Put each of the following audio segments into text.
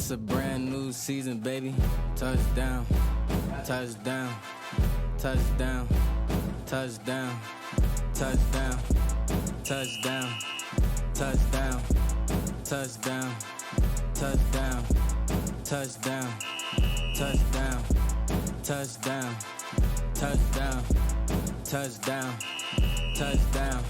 It's a brand new season, baby. Touchdown, touchdown, touchdown, touchdown, touchdown, touchdown, touchdown, touchdown, touchdown, touchdown, touchdown, touchdown, touchdown, touchdown, touchdown,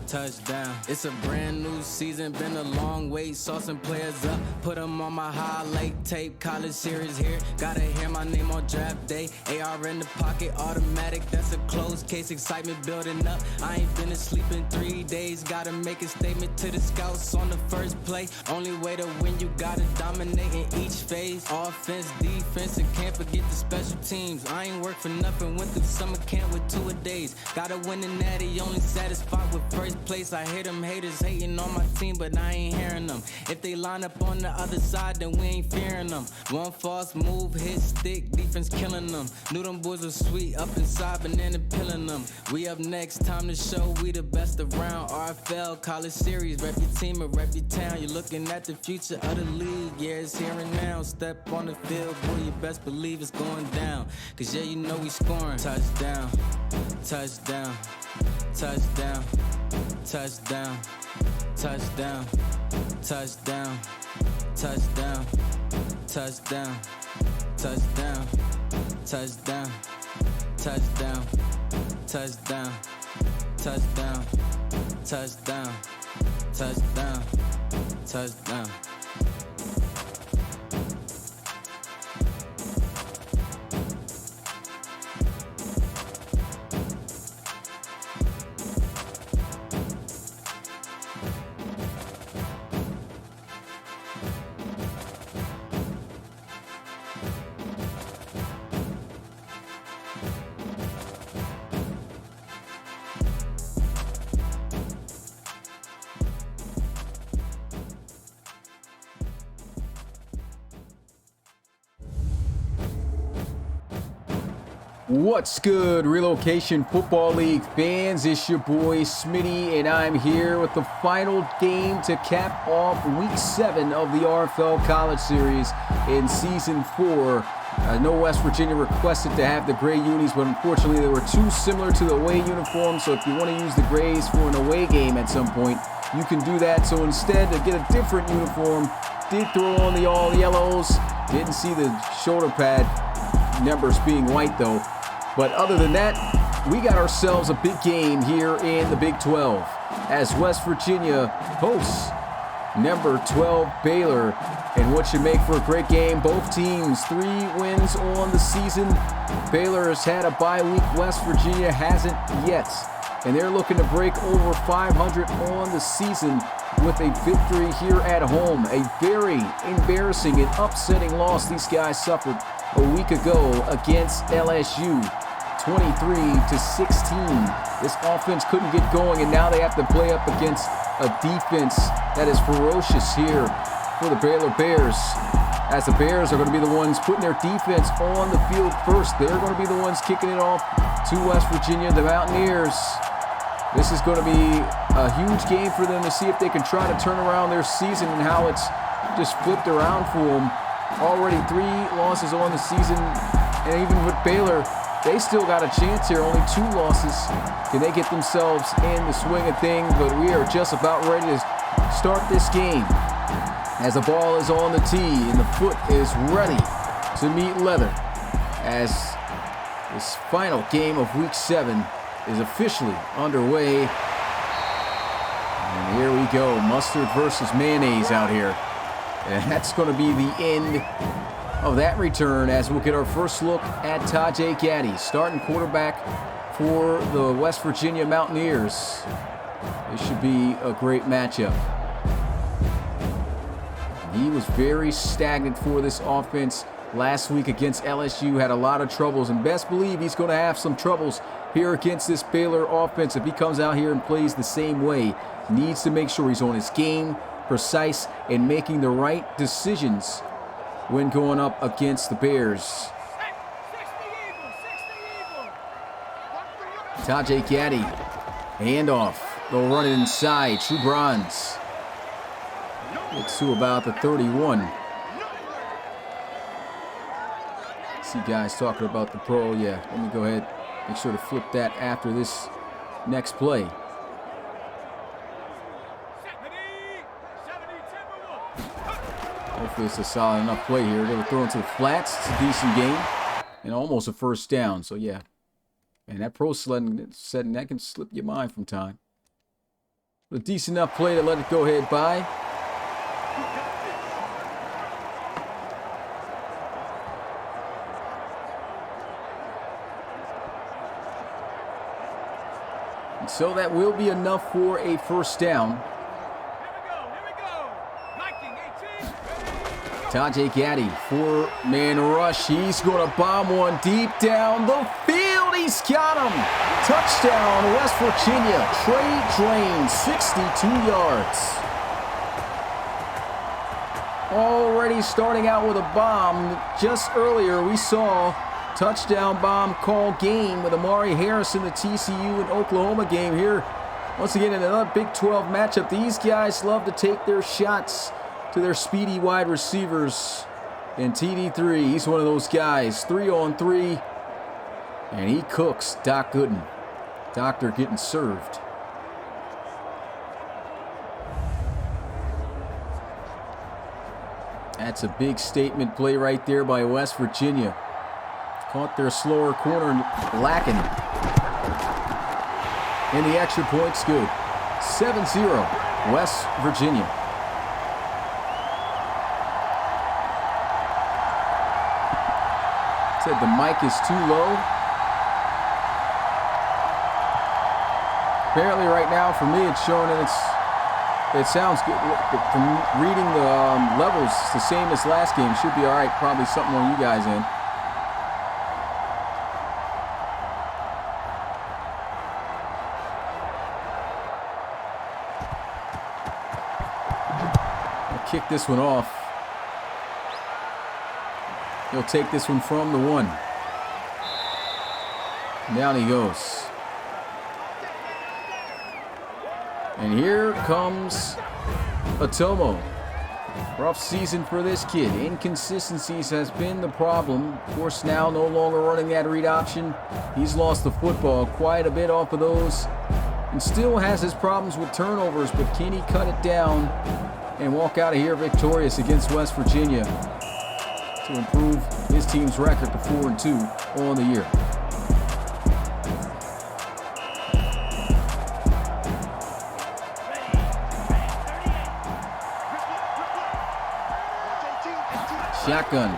touchdown. It's a brand new season, been a long wait. Saw some players up, put them on my highlight tape. College series here, gotta hear my name on draft day. AR in the pocket, automatic, that's a closed case. Excitement building up, I ain't been asleep in 3 days. Gotta make a statement to the scouts on the first play. Only way to win, you gotta dominate in each phase. Offense, defense, and can't forget the special teams. I ain't work for nothing, went through summer camp with 2-a-days. Gotta win the natty, only satisfied with first place. I hear them haters hating on my team, but I ain't hearing them. If they line up on the other side, then we ain't fearing them. One false move, hit stick, defense killing them. Knew them boys were sweet, up inside, banana pilling them. We up next, time to show we the best around. RFL, college series, rep your team or rep your town. You're looking at the future of the league, yeah, it's here and now. Step on the field, boy, you best believe it's going down. Cause yeah, you know we scoring. Touchdown, touchdown, touchdown, touchdown, touchdown, touchdown, touchdown, touchdown, touchdown, touchdown, touchdown, touchdown, touchdown, touchdown, touchdown, touchdown. What's good, Relocation Football League fans? It's your boy Smitty, and I'm here with the final game to cap off Week 7 of the RFL College Series in Season 4. I know West Virginia requested to have the gray unis, but unfortunately they were too similar to the away uniforms, so if you want to use the grays for an away game at some point, you can do that. So instead, to get a different uniform, did throw on the all yellows, didn't see the shoulder pad numbers being white though. But other than that, we got ourselves a big game here in the Big 12 as West Virginia hosts number 12 Baylor. And what should make for a great game, both teams 3 wins on the season. Baylor has had a bye week, West Virginia hasn't yet. And they're looking to break over 500 on the season with a victory here at home. A very embarrassing and upsetting loss these guys suffered a week ago against LSU, 23-16. This offense couldn't get going, and now they have to play up against a defense that is ferocious here for the Baylor Bears, as the Bears are going to be the ones putting their defense on the field first. They're going to be the ones kicking it off to West Virginia, the Mountaineers. This is going to be a huge game for them to see if they can try to turn around their season and how it's just flipped around for them. Already 3 losses on the season, and even with Baylor, they still got a chance here. Only 2 losses. Can they get themselves in the swing of things? But we are just about ready to start this game as the ball is on the tee and the foot is ready to meet leather as this final game of Week 7 is officially underway. And here we go, mustard versus mayonnaise out here. And that's going to be the end of that return as we'll get our first look at Tajay Gaddy, starting quarterback for the West Virginia Mountaineers. This should be a great matchup. He was very stagnant for this offense last week against LSU, had a lot of troubles, and best believe he's going to have some troubles here against this Baylor offense if he comes out here and plays the same way. Needs to make sure he's on his game, precise, and making the right decisions when going up against the Bears. Tajay Gaddy, handoff. They'll run it inside. True Bronze. It's to about the 31. See guys talking about the pro. Yeah, let me go ahead. Make sure to flip that after this next play. Hopefully it's a solid enough play here. They're throwing to the flats. It's a decent game. And almost a first down. So, yeah. And that pro setting, that can slip your mind from time. But a decent enough play to let it go ahead by. And so that will be enough for a first down. Tajay Gaddy, 4-man rush. He's going to bomb one deep down the field. He's got him. Touchdown, West Virginia. Trey Drain, 62 yards. Already starting out with a bomb. Just earlier we saw touchdown bomb call game with Amari Harris in the TCU and Oklahoma game here. Once again, in another Big 12 matchup. These guys love to take their shots to their speedy wide receivers. And TD3, he's one of those guys. 3-on-3. And he cooks Doc Gooden. Doctor getting served. That's a big statement play right there by West Virginia. Caught their slower corner lacking. And the extra point's good. 7-0, West Virginia. Said the mic is too low. Apparently right now for me it's showing that it sounds good. From reading the levels, it's the same as last game. Should be all right. Probably something on you guys in. I'll kick this one off. He'll take this one from the 1. Down he goes. And here comes Atomo. Rough season for this kid. Inconsistencies has been the problem. Of course, now no longer running that read option. He's lost the football quite a bit off of those. And still has his problems with turnovers, but can he cut it down and walk out of here victorious against West Virginia to improve his team's record to 4-2 on the year? Shotgun.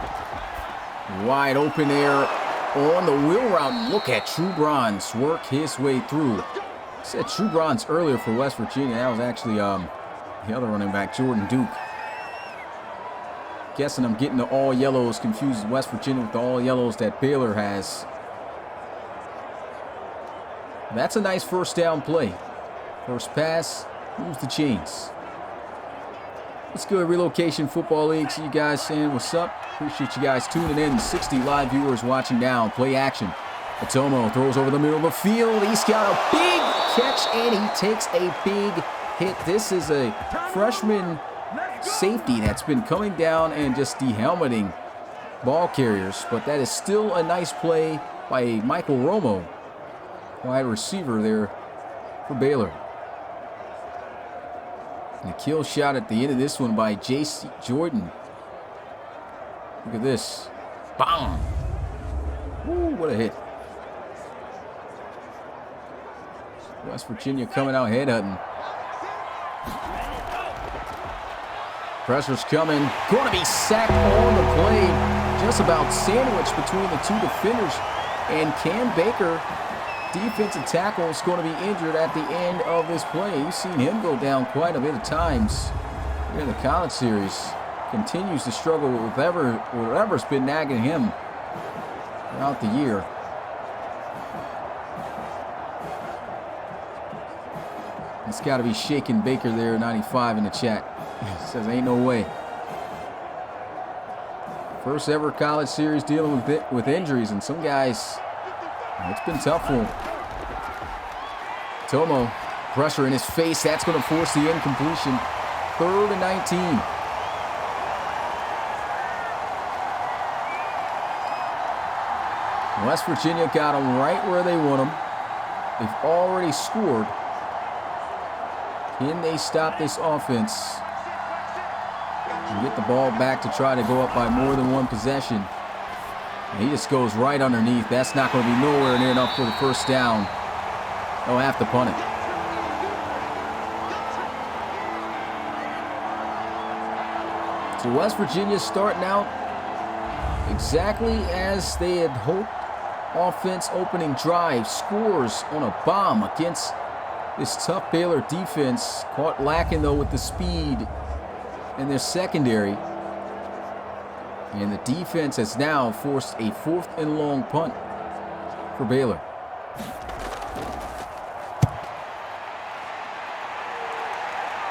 Wide open there on the wheel route. Look at True Bronze work his way through. I said True Bronze earlier for West Virginia. That was actually the other running back, Jordan Duke. Guessing I'm getting the all yellows confused West Virginia with the all yellows that Baylor has. That's a nice first down play. First pass, moves the chains. Let's go to Relocation Football League. See you guys saying what's up. Appreciate you guys tuning in. 60 live viewers watching now. Play action. Atomo throws over the middle of the field. He's got a big catch and he takes a big hit. This is a freshman safety that's been coming down and just de-helmeting ball carriers. But that is still a nice play by Michael Romo, wide receiver there for Baylor. And a kill shot at the end of this one by J.C. Jordan. Look at this. Bam! Woo, what a hit. West Virginia coming out headhunting. Pressure's coming. Going to be sacked on the play. Just about sandwiched between the two defenders. And Cam Baker, defensive tackle, is going to be injured at the end of this play. You've seen him go down quite a bit of times here in the college series. Continues to struggle with whatever's been nagging him throughout the year. It's got to be shaking Baker there, 95 in the chat. Says ain't no way. First ever college series dealing with injuries, and some guys, it's been tough for him. Tomo, pressure in his face. That's going to force the incompletion. 3rd and 19. West Virginia got them right where they want them. They've already scored. Can they stop this offense and get the ball back to try to go up by more than one possession? And he just goes right underneath. That's not going to be nowhere near enough for the first down. They'll have to punt it. So West Virginia starting out exactly as they had hoped. Offense opening drive, scores on a bomb against this tough Baylor defense. Caught lacking though with the speed in their secondary. And the defense has now forced a 4th and long punt for Baylor.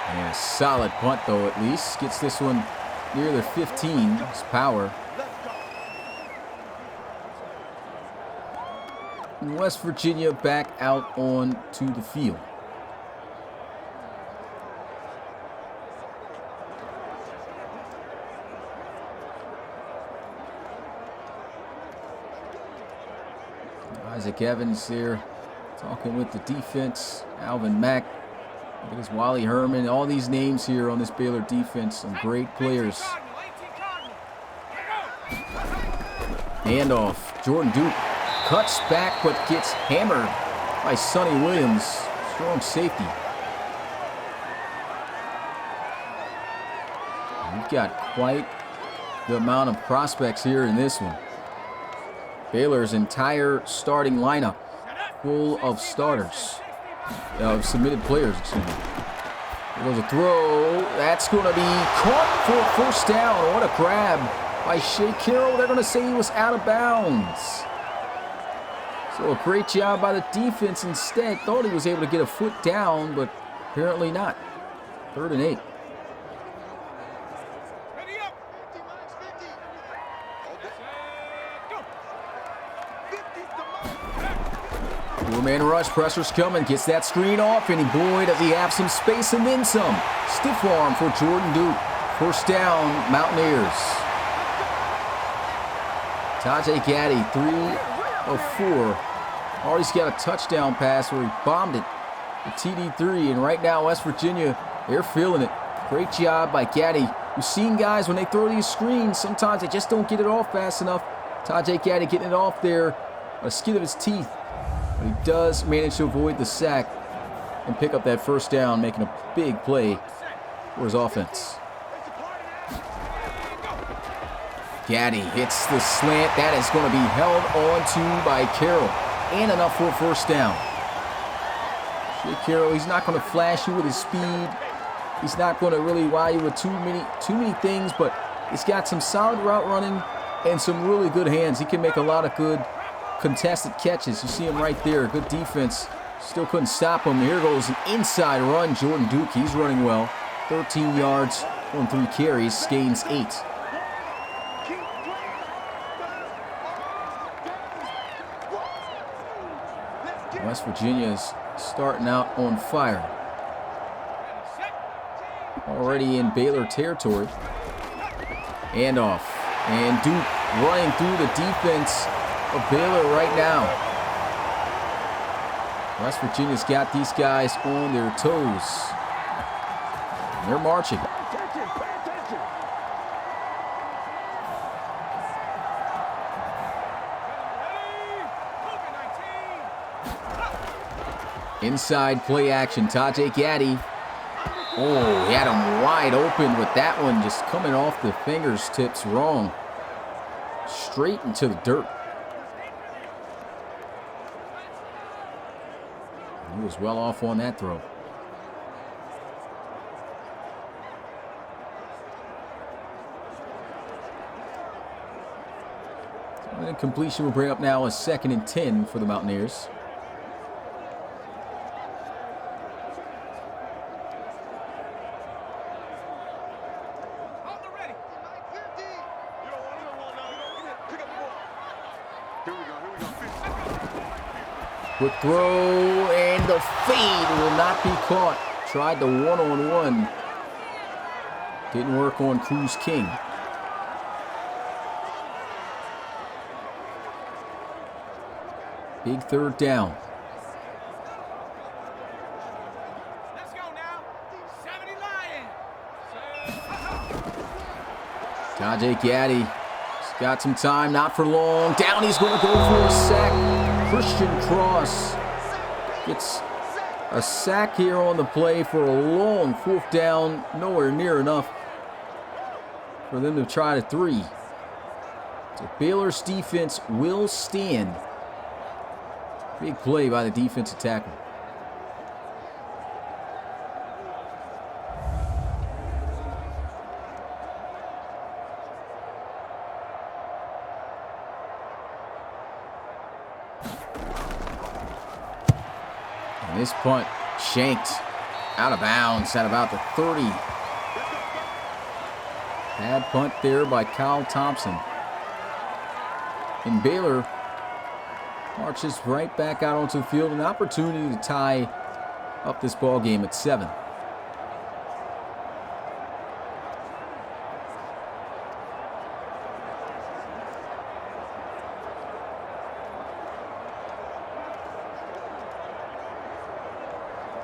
And a solid punt though, at least. Gets this one near the 15. It's power. And West Virginia back out onto the field. Isaac Evans there talking with the defense. Alvin Mack. Look at this Wally Herman. All these names here on this Baylor defense. Some great players. Handoff. Jordan Duke cuts back but gets hammered by Sonny Williams. Strong safety. We've got quite the amount of prospects here in this one. Baylor's entire starting lineup full of starters, submitted players, excuse me. There goes a throw. That's going to be caught for a first down. What a grab by Shea Carroll. They're going to say he was out of bounds. So a great job by the defense instead. Thought he was able to get a foot down, but apparently not. 3rd and 8. Four-man rush, pressure's coming, gets that screen off, and boy, does he have some space and then some. Stiff arm for Jordan Duke. First down, Mountaineers. Tajay Gaddy, 3 of 4. Already's got a touchdown pass where he bombed it. The TD3, and right now West Virginia, they're feeling it. Great job by Gaddy. You've seen guys when they throw these screens, sometimes they just don't get it off fast enough. Tajay Gaddy getting it off there, a skin of his teeth. But he does manage to avoid the sack and pick up that first down, making a big play for his offense. Gaddy hits the slant. That is going to be held on to by Carroll. And enough for a first down. Shea Carroll, he's not going to flash you with his speed. He's not going to really wow you with too many things, but he's got some solid route running and some really good hands. He can make a lot of good contested catches. You see him right there. Good defense. Still couldn't stop him. Here goes an inside run. Jordan Duke, he's running well. 13 yards on 3 carries. Gains 8. West Virginia's starting out on fire. Already in Baylor territory. Handoff. And Duke running through the defense of Baylor right now. West Virginia's got these guys on their toes. And they're marching. Inside play action. Tajay Gaddy. Oh, he had him wide open with that one just coming off the fingertips wrong. Straight into the dirt. He was well off on that throw. And completion will bring up now a 2nd and 10 for the Mountaineers. Quick throw, and the fade will not be caught. Tried the one-on-one. Didn't work on Cruz King. Big third down. Let's go now. 70 Lions. Tajay Gaddy. He's got some time, not for long. Down, he's going to go for a sack. Christian Cross gets a sack here on the play for a long 4th down. Nowhere near enough for them to try to 3. So Baylor's defense will stand. Big play by the defensive tackle. And this punt shanked out of bounds at about the 30. Bad punt there by Kyle Thompson. And Baylor marches right back out onto the field. An opportunity to tie up this ball game at 7.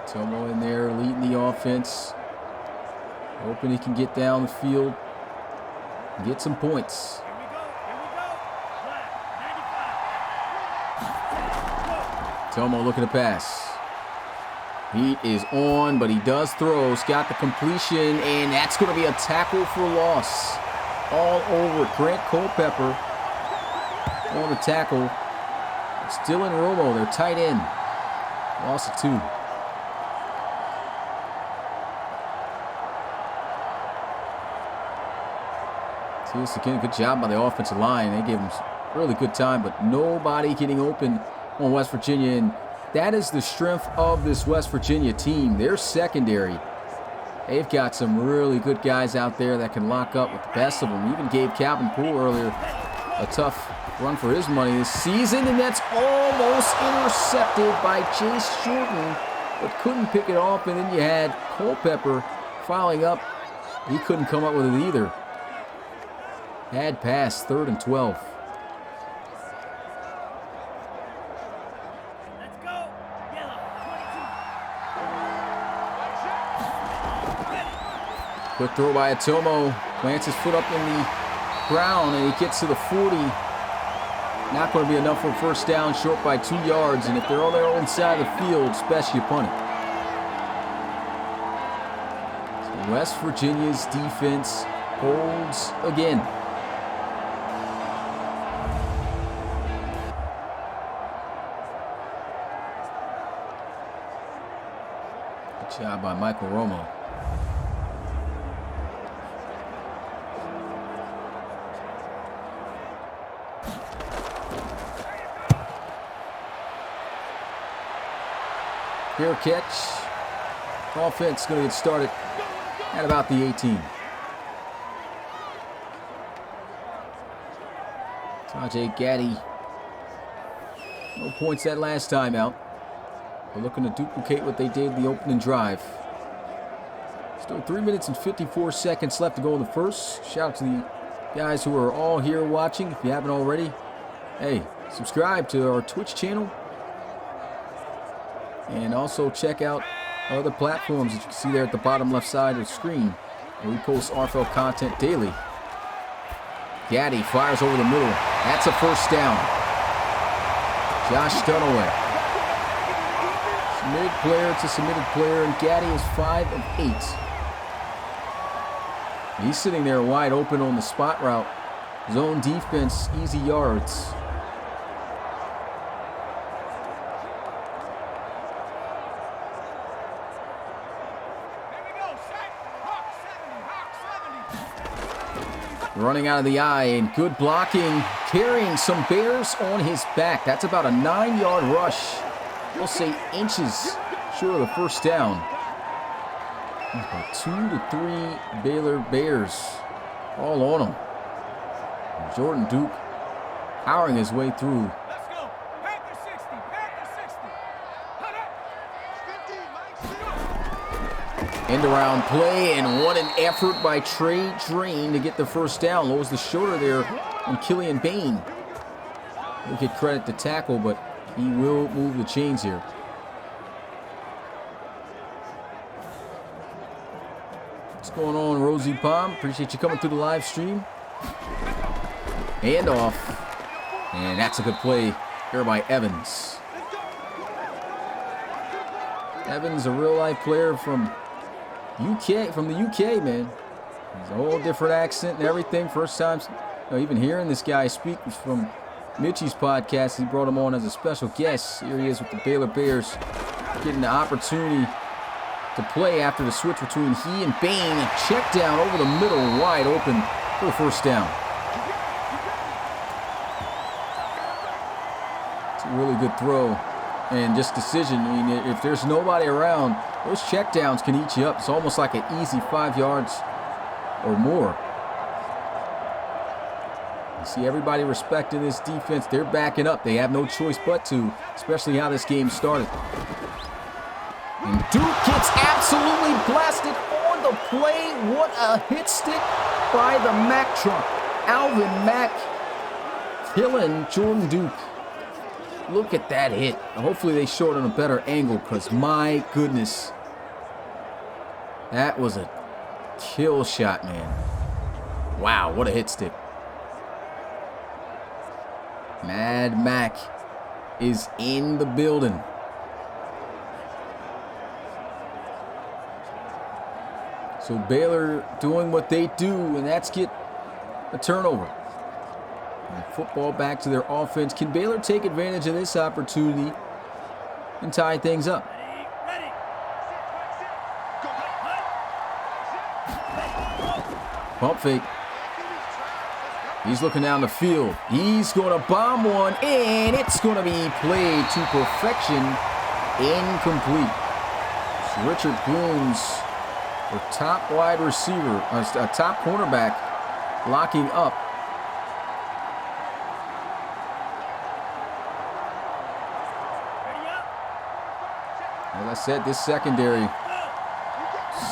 Tomo in there leading the offense. Hoping he can get down the field and get some points. Tomo looking to pass. Heat is on, but he does throw. He's got the completion, and that's going to be a tackle for loss. All over Grant Culpepper on the tackle. Still in Romo, their tight end. Loss of 2. See, again, good job by the offensive line. They gave him really good time, but nobody getting open on West Virginia. And that is the strength of this West Virginia team. Their secondary. They've got some really good guys out there that can lock up with the best of them. Even gave Calvin Poole earlier a tough run for his money this season, and that's almost intercepted by Chase Jordan, but couldn't pick it off. And then you had Culpepper following up. He couldn't come up with it either. Had pass, 3rd and 12. Let's go. Yellow, 22. Quick throw by Atomo. Plants his foot up in the ground, and he gets to the 40. Not going to be enough for a first down, short by 2 yards. And if they're on their own side of the field, it's best you punt it. So West Virginia's defense holds again. Good job by Michael Romo. Fair catch. Offense going to get started at about the 18. Tajay Gaddy. No points that last time out. We're looking to duplicate what they did the opening drive. Still 3 minutes and 54 seconds left to go in the first. Shout out to the guys who are all here watching. If you haven't already, hey, subscribe to our Twitch channel. And also check out other platforms that you can see there at the bottom left side of the screen, where we post RFL content daily. Gaddy fires over the middle. That's a first down. Josh Dunaway. Submitted player to submitted player, and Gaddy is 5 of 8. He's sitting there wide open on the spot route. Zone defense, easy yards. Running out of the eye, and good blocking, carrying some Bears on his back. That's about a 9-yard rush. We'll say inches short of the first down. About 2 to 3 Baylor Bears all on him. And Jordan Duke powering his way through. Let's go. Panther 60. Panther 60. End around play, and what an effort by Trey Drain to get the first down. Lowers the shoulder there on Killian Bain. We could credit the tackle, but he will move the chains here. What's going on, Rosie Palm? Appreciate you coming through the live stream. Hand off. And that's a good play here by Evans. Evans, a real-life player from the UK, man. He's a whole different accent and everything. First time even hearing this guy speak was from Mitchie's podcast. He brought him on as a special guest. Here he is with the Baylor Bears, getting the opportunity to play after the switch between he and Bain. A check down over the middle, wide open for the first down. It's a really good throw and just decision. I mean, if there's nobody around, those check downs can eat you up. It's almost like an easy 5 yards or more. You see everybody respecting this defense. They're backing up. They have no choice but to, especially how this game started. And Duke gets absolutely blasted on the play. What a hit stick by the Mack truck. Alvin Mack killing Jordan Duke. Look at that hit. Hopefully they show it on a better angle, because my goodness, that was a kill shot, man. Wow, what a hit stick. Mad Mac is in the building. So Baylor doing what they do, and that's get a turnover. And football back to their offense. Can Baylor take advantage of this opportunity and tie things up? Ready. Pump fake. He's looking down the field. He's going to bomb one, and it's going to be played to perfection. Incomplete. So Richard Blooms, the top wide receiver, a top cornerback, locking up. As I said, this secondary,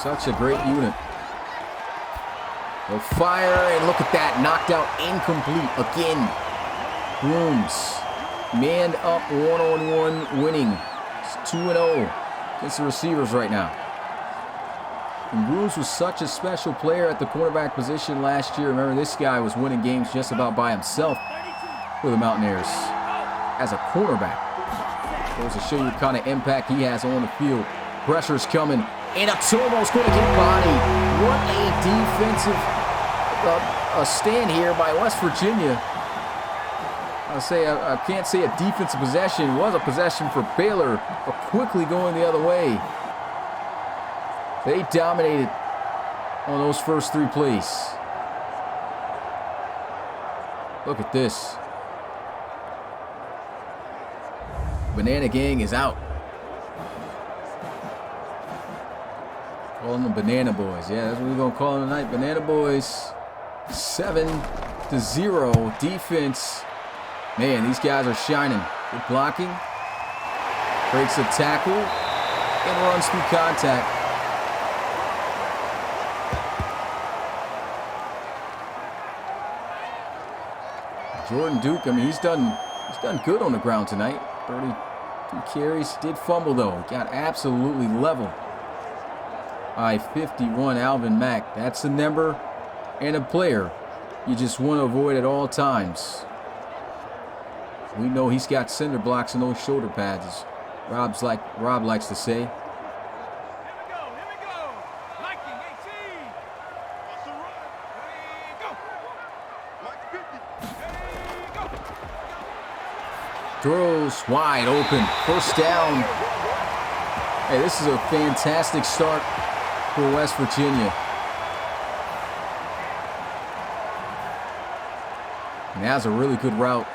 such a great unit. They'll fire, and look at that, knocked out, incomplete again. Blooms, man up, one-on-one winning. It's 2-0 against the receivers right now. And Blooms was such a special player at the cornerback position last year. Remember, this guy was winning games just about by himself for the Mountaineers as a cornerback. Goes to show you what kind of impact he has on the field. Pressure's coming, and it's almost going to get bodied. What a defensive stand here by West Virginia. I can't say a defensive possession. It was a possession for Baylor, but quickly going the other way. They dominated on those first 3 plays. Look at this. Banana Gang is out. Calling them Banana Boys. Yeah, that's what we're going to call them tonight. Banana Boys. 7-0 defense. Man, these guys are shining. Good blocking. Breaks a tackle. And runs through contact. Jordan Duke, I mean, he's done good on the ground tonight. 32 carries. Did fumble, though. Got absolutely leveled by 51, Alvin Mack. That's a number and a player you just want to avoid at all times. We know he's got cinder blocks in those shoulder pads, as Rob likes to say. Here we go. Liking 18. What's the run? Ready, go. Like 50. Ready, go. Throws wide open. First down. Hey, this is a fantastic start for West Virginia. And that's a really good route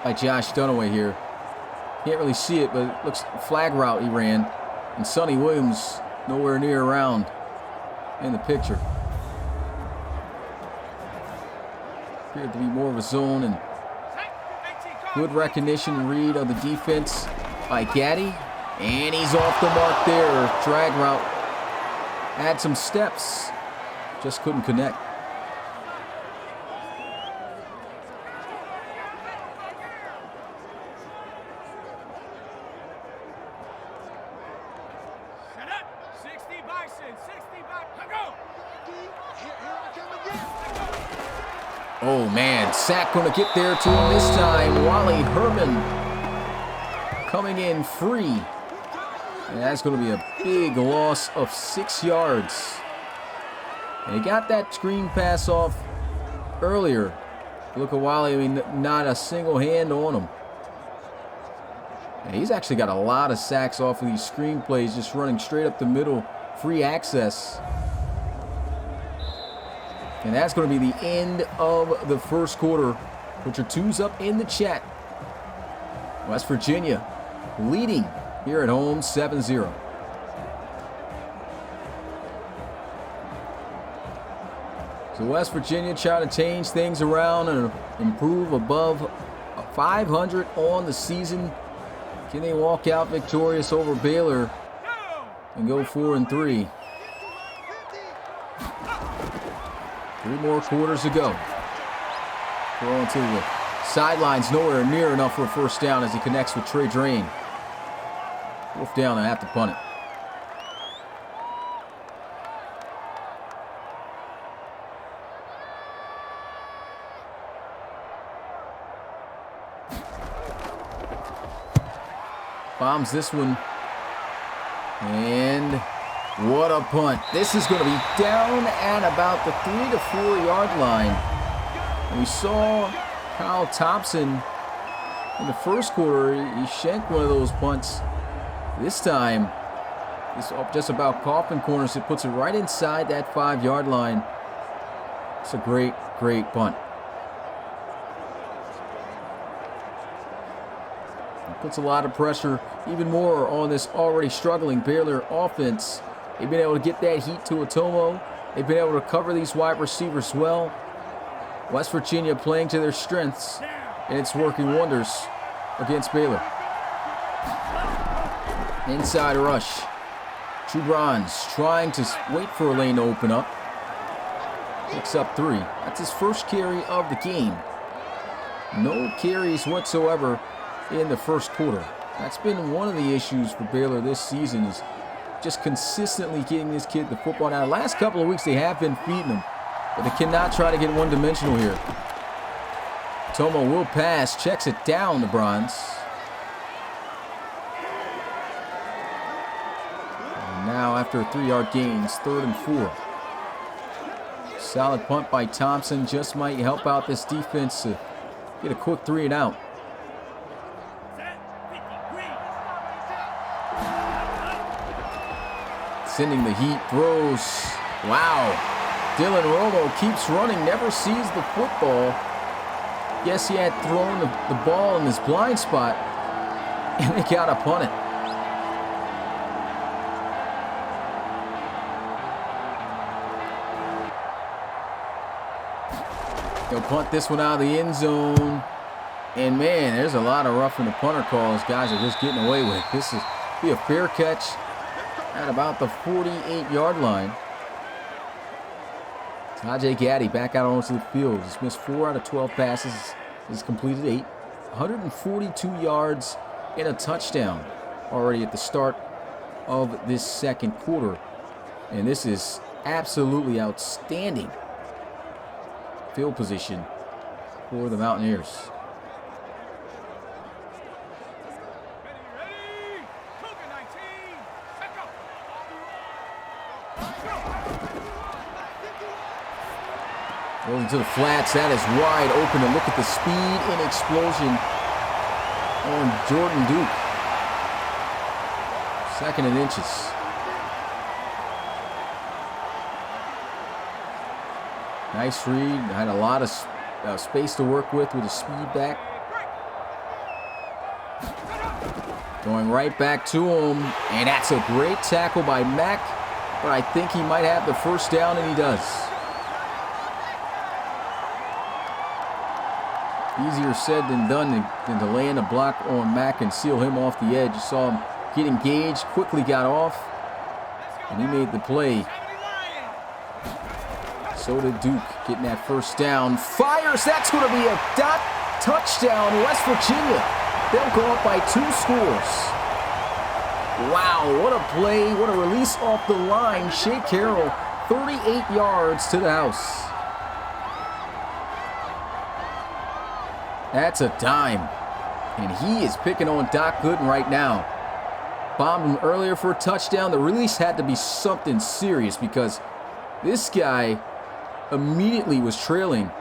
by Josh Dunaway here. Can't really see it, but it looks flag route he ran. And Sonny Williams nowhere near around in the picture. Appeared to be more of a zone, and good recognition and read of the defense by Gaddy. And he's off the mark there. Drag route. Had some steps. Just couldn't connect. Oh, man. Sack going to get there to him this time. Wally Herman coming in free. And that's going to be a big loss of 6 yards. And he got that screen pass off earlier. Look at Wally. I mean, not a single hand on him. And he's actually got a lot of sacks off of these screen plays, just running straight up the middle, free access. And that's going to be the end of the first quarter. Put your twos up in the chat. West Virginia leading here at home 7-0. So West Virginia trying to change things around and improve above 500 on the season. Can they walk out victorious over Baylor and go 4-3? 3 more quarters to go. Throwing to the sidelines, nowhere near enough for a first down as he connects with Trey Drain. 4th down and have to punt it. Bombs this one. And what a punt. This is going to be down at about the 3 to 4 yard line. And we saw Kyle Thompson in the first quarter. He shanked one of those punts. This time, it's just about coffin corners. It puts it right inside that 5 yard line. It's a great, great punt. It puts a lot of pressure, even more, on this already struggling Baylor offense. They've been able to get that heat to Otomo. They've been able to cover these wide receivers well. West Virginia playing to their strengths, and it's working wonders against Baylor. Inside rush. True Bronze trying to wait for a lane to open up. Picks up 3. That's his first carry of the game. No carries whatsoever in the first quarter. That's been one of the issues for Baylor this season, is just consistently getting this kid the football. Now, the last couple of weeks they have been feeding him, but they cannot try to get one-dimensional here. Tomo will pass, checks it down to Bronze. And now after a 3 yard gain, it's 3rd and 4. Solid punt by Thompson, just might help out this defense to get a quick 3 and out. Sending the heat, throws. Wow. Dylan Romo keeps running, never sees the football. Guess he had thrown the ball in this blind spot, and they got to punt it. They'll punt this one out of the end zone. And man, there's a lot of roughing the punter calls guys are just getting away with. This is be a fair catch at about the 48 yard line. Tajay Gaddy back out onto the field. He's missed 4 out of 12 passes. He's completed 8. 142 yards and a touchdown already at the start of this second quarter. And this is absolutely outstanding field position for the Mountaineers. Goes into the flats. That is wide open. And look at the speed and explosion on Jordan Duke. 2nd and inches. Nice read. Had a lot of space to work with a speed back. Going right back to him. And that's a great tackle by Mack. But I think he might have the first down, and he does. Easier said than done than to land a block on Mack and seal him off the edge. You saw him get engaged, quickly got off, and he made the play. So did Duke, getting that first down. Fires, that's going to be a dot touchdown, West Virginia. They'll go up by 2 scores. Wow, what a play, what a release off the line. Shea Carroll 38 yards to the house. That's a dime. And he is picking on Doc Gooden right now. Bombed him earlier for a touchdown. The release had to be something serious because this guy immediately was trailing.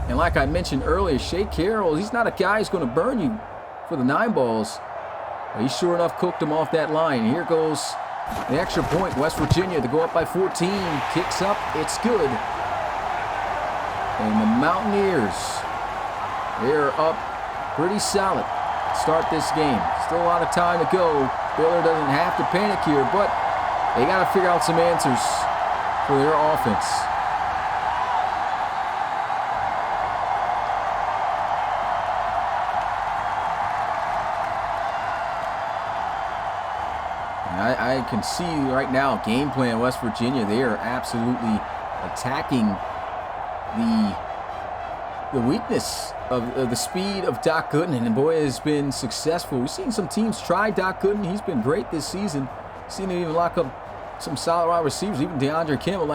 And like I mentioned earlier, Shea Carroll, he's not a guy who's going to burn you for the 9 balls. But he sure enough cooked him off that line. Here goes the extra point. West Virginia to go up by 14. Kicks up. It's good. And the Mountaineers, they're up pretty solid. Start this game. Still a lot of time to go. Baylor doesn't have to panic here, but they got to figure out some answers for their offense. I can see right now, game plan West Virginia, they are absolutely attacking the weakness of the speed of Doc Gooden, and boy, has been successful. We've seen some teams try Doc Gooden. He's been great this season. Seen him even lock up some solid wide receivers. Even DeAndre Campbell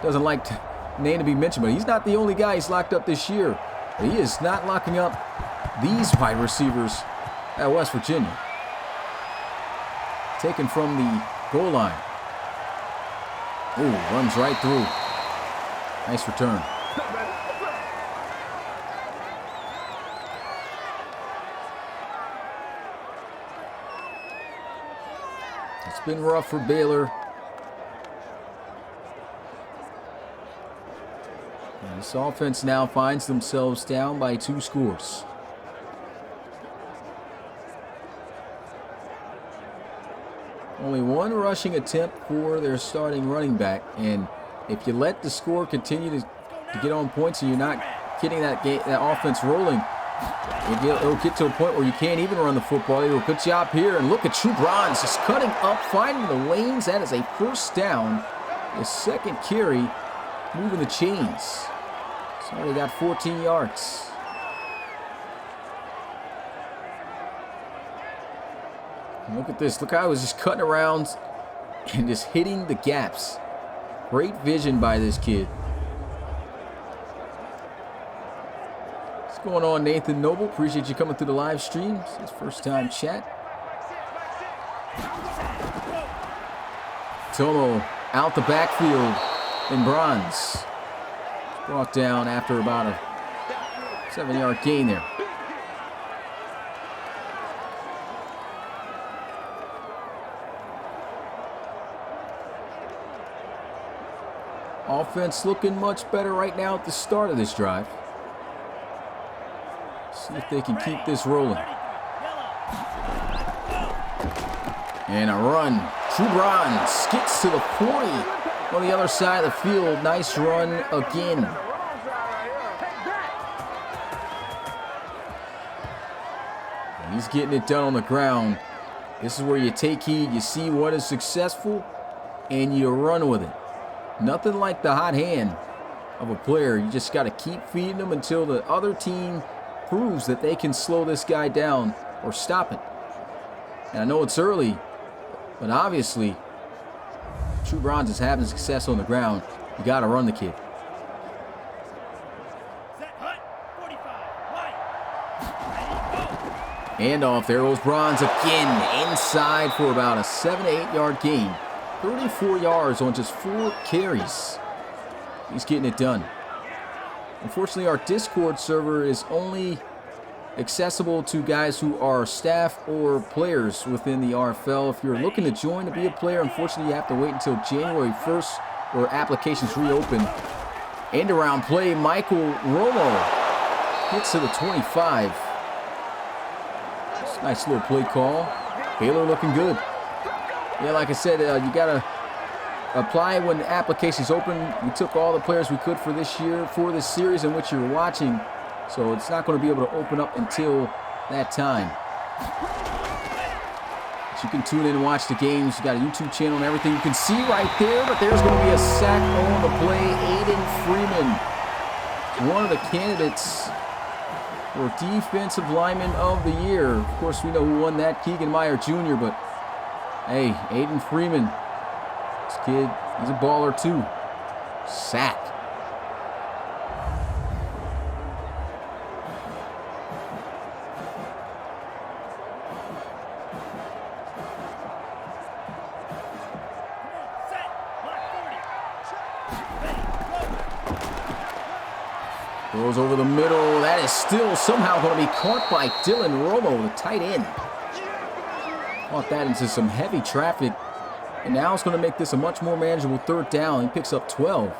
doesn't like the name to be mentioned, but he's not the only guy he's locked up this year. But he is not locking up these wide receivers at West Virginia. Taken from the goal line. Ooh, runs right through. Nice return. It's been rough for Baylor. And this offense now finds themselves down by 2 scores. Only 1 rushing attempt for their starting running back, and if you let the score continue to get on points and you're not getting that offense rolling, it'll get to a point where you can't even run the football. They do a good job here, and look at True Bronze just cutting up, finding the lanes. That is a first down. His second carry, moving the chains. So they got 14 yards. Look at this. Look how I was just cutting around and just hitting the gaps. Great vision by this kid. What's going on, Nathan Noble? Appreciate you coming through the live stream. It's his first time chat. Tomo out the backfield in Bronze. Brought down after about a 7-yard gain there. Offense looking much better right now at the start of this drive. See if they can keep this rolling. And a run. True Bronze gets to the 40 on the other side of the field. Nice run again. He's getting it done on the ground. This is where you take heed. You see what is successful, and you run with it. Nothing like the hot hand of a player. You just got to keep feeding them until the other team proves that they can slow this guy down or stop it. And I know it's early, but obviously, True Bronze is having success on the ground. You got to run the kid. Handoff. There goes Bronze again. Inside for about a 7 to 8 yard gain. 34 yards on just 4 carries. He's getting it done. Unfortunately, our Discord server is only accessible to guys who are staff or players within the RFL. If you're looking to join to be a player, unfortunately, you have to wait until January 1st where applications reopen. End around play, Michael Romo gets to the 25. Just a nice little play call. Baylor looking good. Yeah, like I said, you got to apply when the application's open. We took all the players we could for this year, for this series in which you're watching. So it's not going to be able to open up until that time. But you can tune in and watch the games. You got a YouTube channel and everything you can see right there. But there's going to be a sack on the play. Aiden Freeman, one of the candidates for Defensive Lineman of the Year. Of course, we know who won that, Keegan Meyer Jr., but hey, Aiden Freeman, this kid, he's a baller too. Sack. Goes over the middle. That is still somehow going to be caught by Dylan Romo, the tight end. Caught that into some heavy traffic. And now it's going to make this a much more manageable third down. He picks up 12.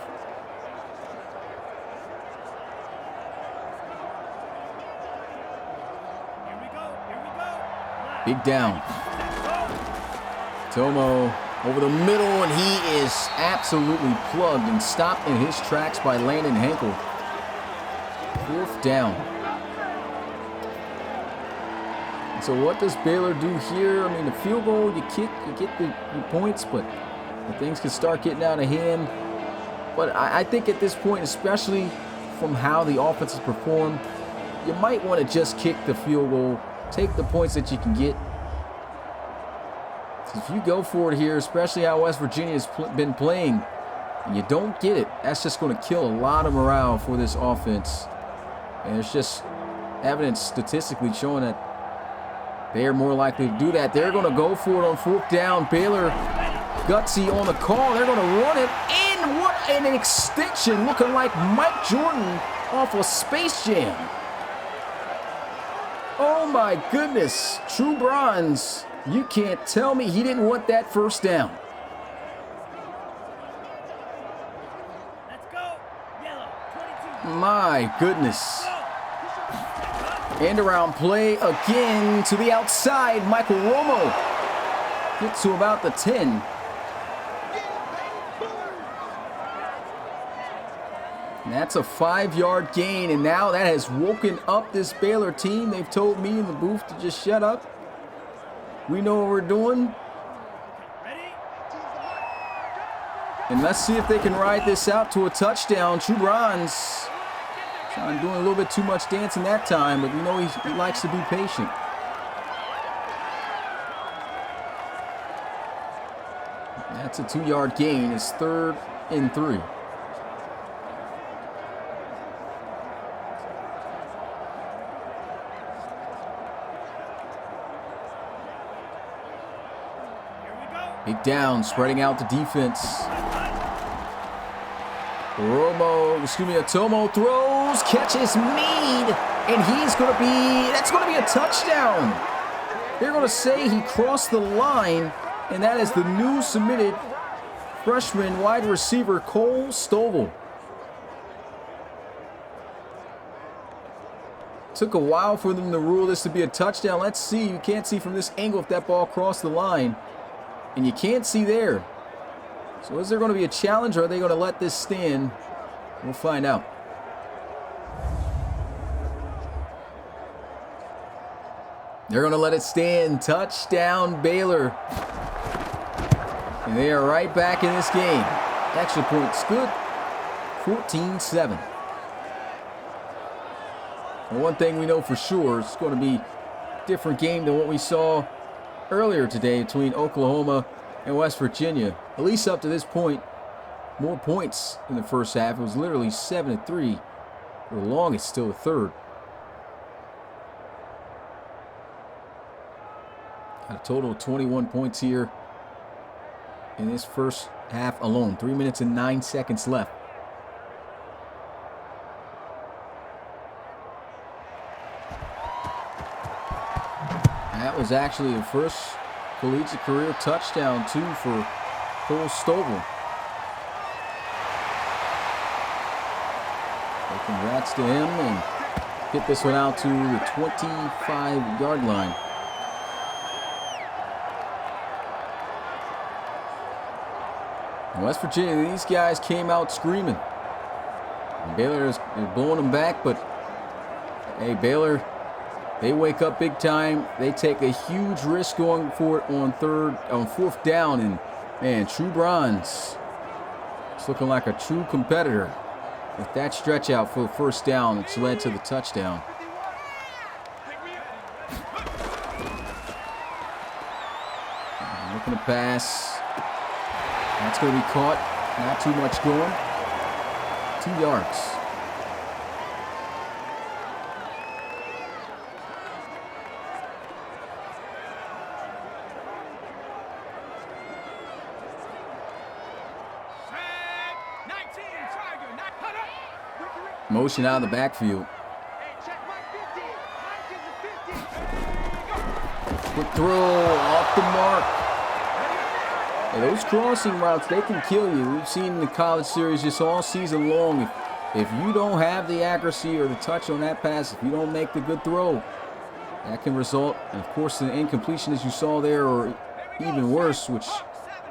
Big down. Tomo over the middle, and he is absolutely plugged and stopped in his tracks by Landon Henkel. 4th down. And so what does Baylor do here? I mean, the field goal, you kick, you get the points, but things can start getting out of hand. But I think at this point, especially from how the offense has performed, you might want to just kick the field goal, take the points that you can get. So if you go for it here, especially how West Virginia has been playing, and you don't get it, that's just going to kill a lot of morale for this offense. And there's just evidence statistically showing that they are more likely to do that. They're going to go for it on 4th down. Baylor gutsy on the call. They're going to run it in. What an extension, looking like Mike Jordan off of Space Jam. Oh my goodness. True Bronze. You can't tell me he didn't want that 1st down. Let's go. Yellow, 22. My goodness. End around play again to the outside. Michael Romo gets to about the 10. And that's a 5-yard gain, and now that has woken up this Baylor team. They've told me in the booth to just shut up. We know what we're doing. And let's see if they can ride this out to a touchdown. True Bronze doing a little bit too much dancing that time, but you know he likes to be patient. That's a 2-yard gain. It's 3rd and 3. Big down, spreading out the defense. Tomo throws, catches Meade, and that's going to be a touchdown. They're going to say he crossed the line, and that is the new submitted freshman wide receiver, Cole Stovall. Took a while for them to rule this to be a touchdown. Let's see. You can't see from this angle if that ball crossed the line, and you can't see there. So is there going to be a challenge, or are they going to let this stand? We'll find out. They're going to let it stand. Touchdown, Baylor. And they are right back in this game. Extra points good. 14-7. Well, one thing we know for sure, it's going to be a different game than what we saw earlier today between Oklahoma and West Virginia. At least up to this point, more points in the first half. It was literally 7-3 for the longest, still the third. Got a total of 21 points here in this first half alone. 3 minutes and 9 seconds left. That was actually the first collegiate career touchdown, too, for Cole Stovall. So congrats to him, and get this one out to the 25-yard line. West Virginia, these guys came out screaming. And Baylor is blowing them back, but hey, Baylor, they wake up big time. They take a huge risk going for it on 4th down, and man, True Bronze, it's looking like a true competitor with that stretch out for the 1st down, which led to the touchdown. Looking to pass. That's going to be caught. Not too much going. 2 yards. Motion out of the backfield. Quick throw off the mark. And those crossing routes, they can kill you. We've seen in the college series just all season long. If you don't have the accuracy or the touch on that pass, if you don't make the good throw, that can result, and of course, the incompletion as you saw there, or even worse, which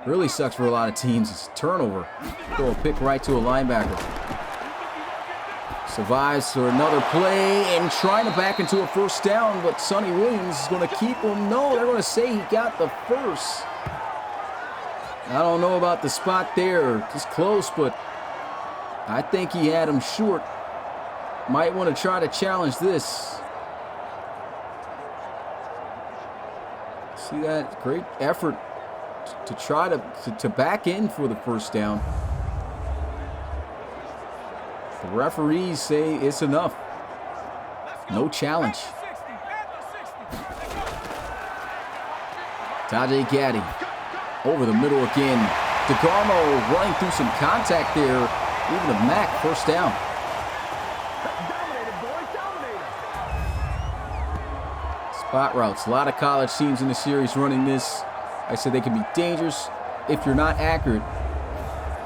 really sucks for a lot of teams, is turnover. Throw a pick right to a linebacker. Survives for another play and trying to back into a first down, but Sonny Williams is going to keep him. No, they're going to say he got the first. I don't know about the spot there. Just close, but I think he had him short. Might want to try to challenge this. See that? Great effort to try to back in for the first down. The referees say it's enough. No challenge. Tajay Gaddy over the middle again. DeGarmo running through some contact there. Even a Mack, first down. Spot routes. A lot of college teams in the series running this. I said they can be dangerous if you're not accurate.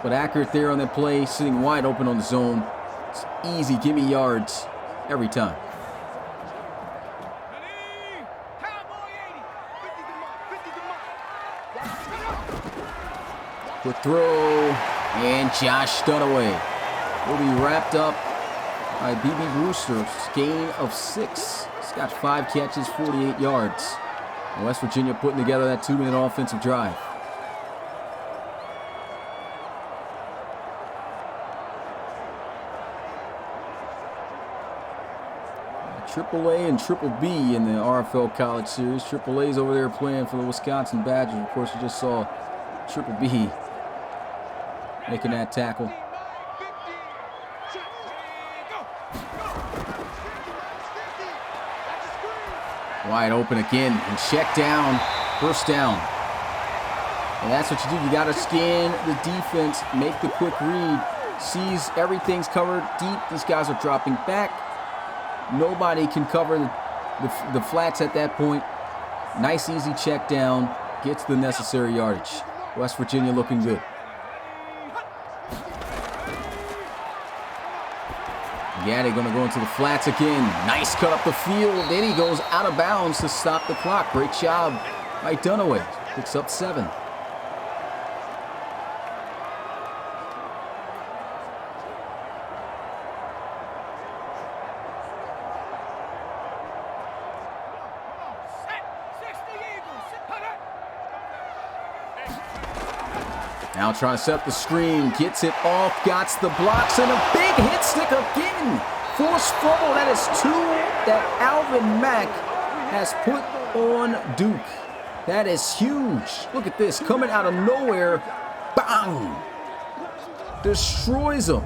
But accurate there on that play, sitting wide open on the zone. It's easy, give me yards every time. Quick throw, and Josh Dunaway will be wrapped up by B.B. Brewster. Gain of 6. He's got 5 catches, 48 yards. And West Virginia putting together that 2-minute offensive drive. Triple A and Triple B in the RFL College Series. Triple A's over there playing for the Wisconsin Badgers. Of course, you just saw Triple B making that tackle. Wide open again and check down. First down. And that's what you do. You got to scan the defense, make the quick read, sees everything's covered deep. These guys are dropping back. Nobody can cover the flats at that point. Nice, easy check down. Gets the necessary yardage. West Virginia looking good. Gaddy going to go into the flats again. Nice cut up the field. Then he goes out of bounds to stop the clock. Great job by Dunaway. Picks up 7. Now trying to set up the screen, gets it off, got the blocks, and a big hit stick again. Forced fumble, that is 2 that Alvin Mack has put on Duke. That is huge. Look at this, coming out of nowhere, bang! Destroys them.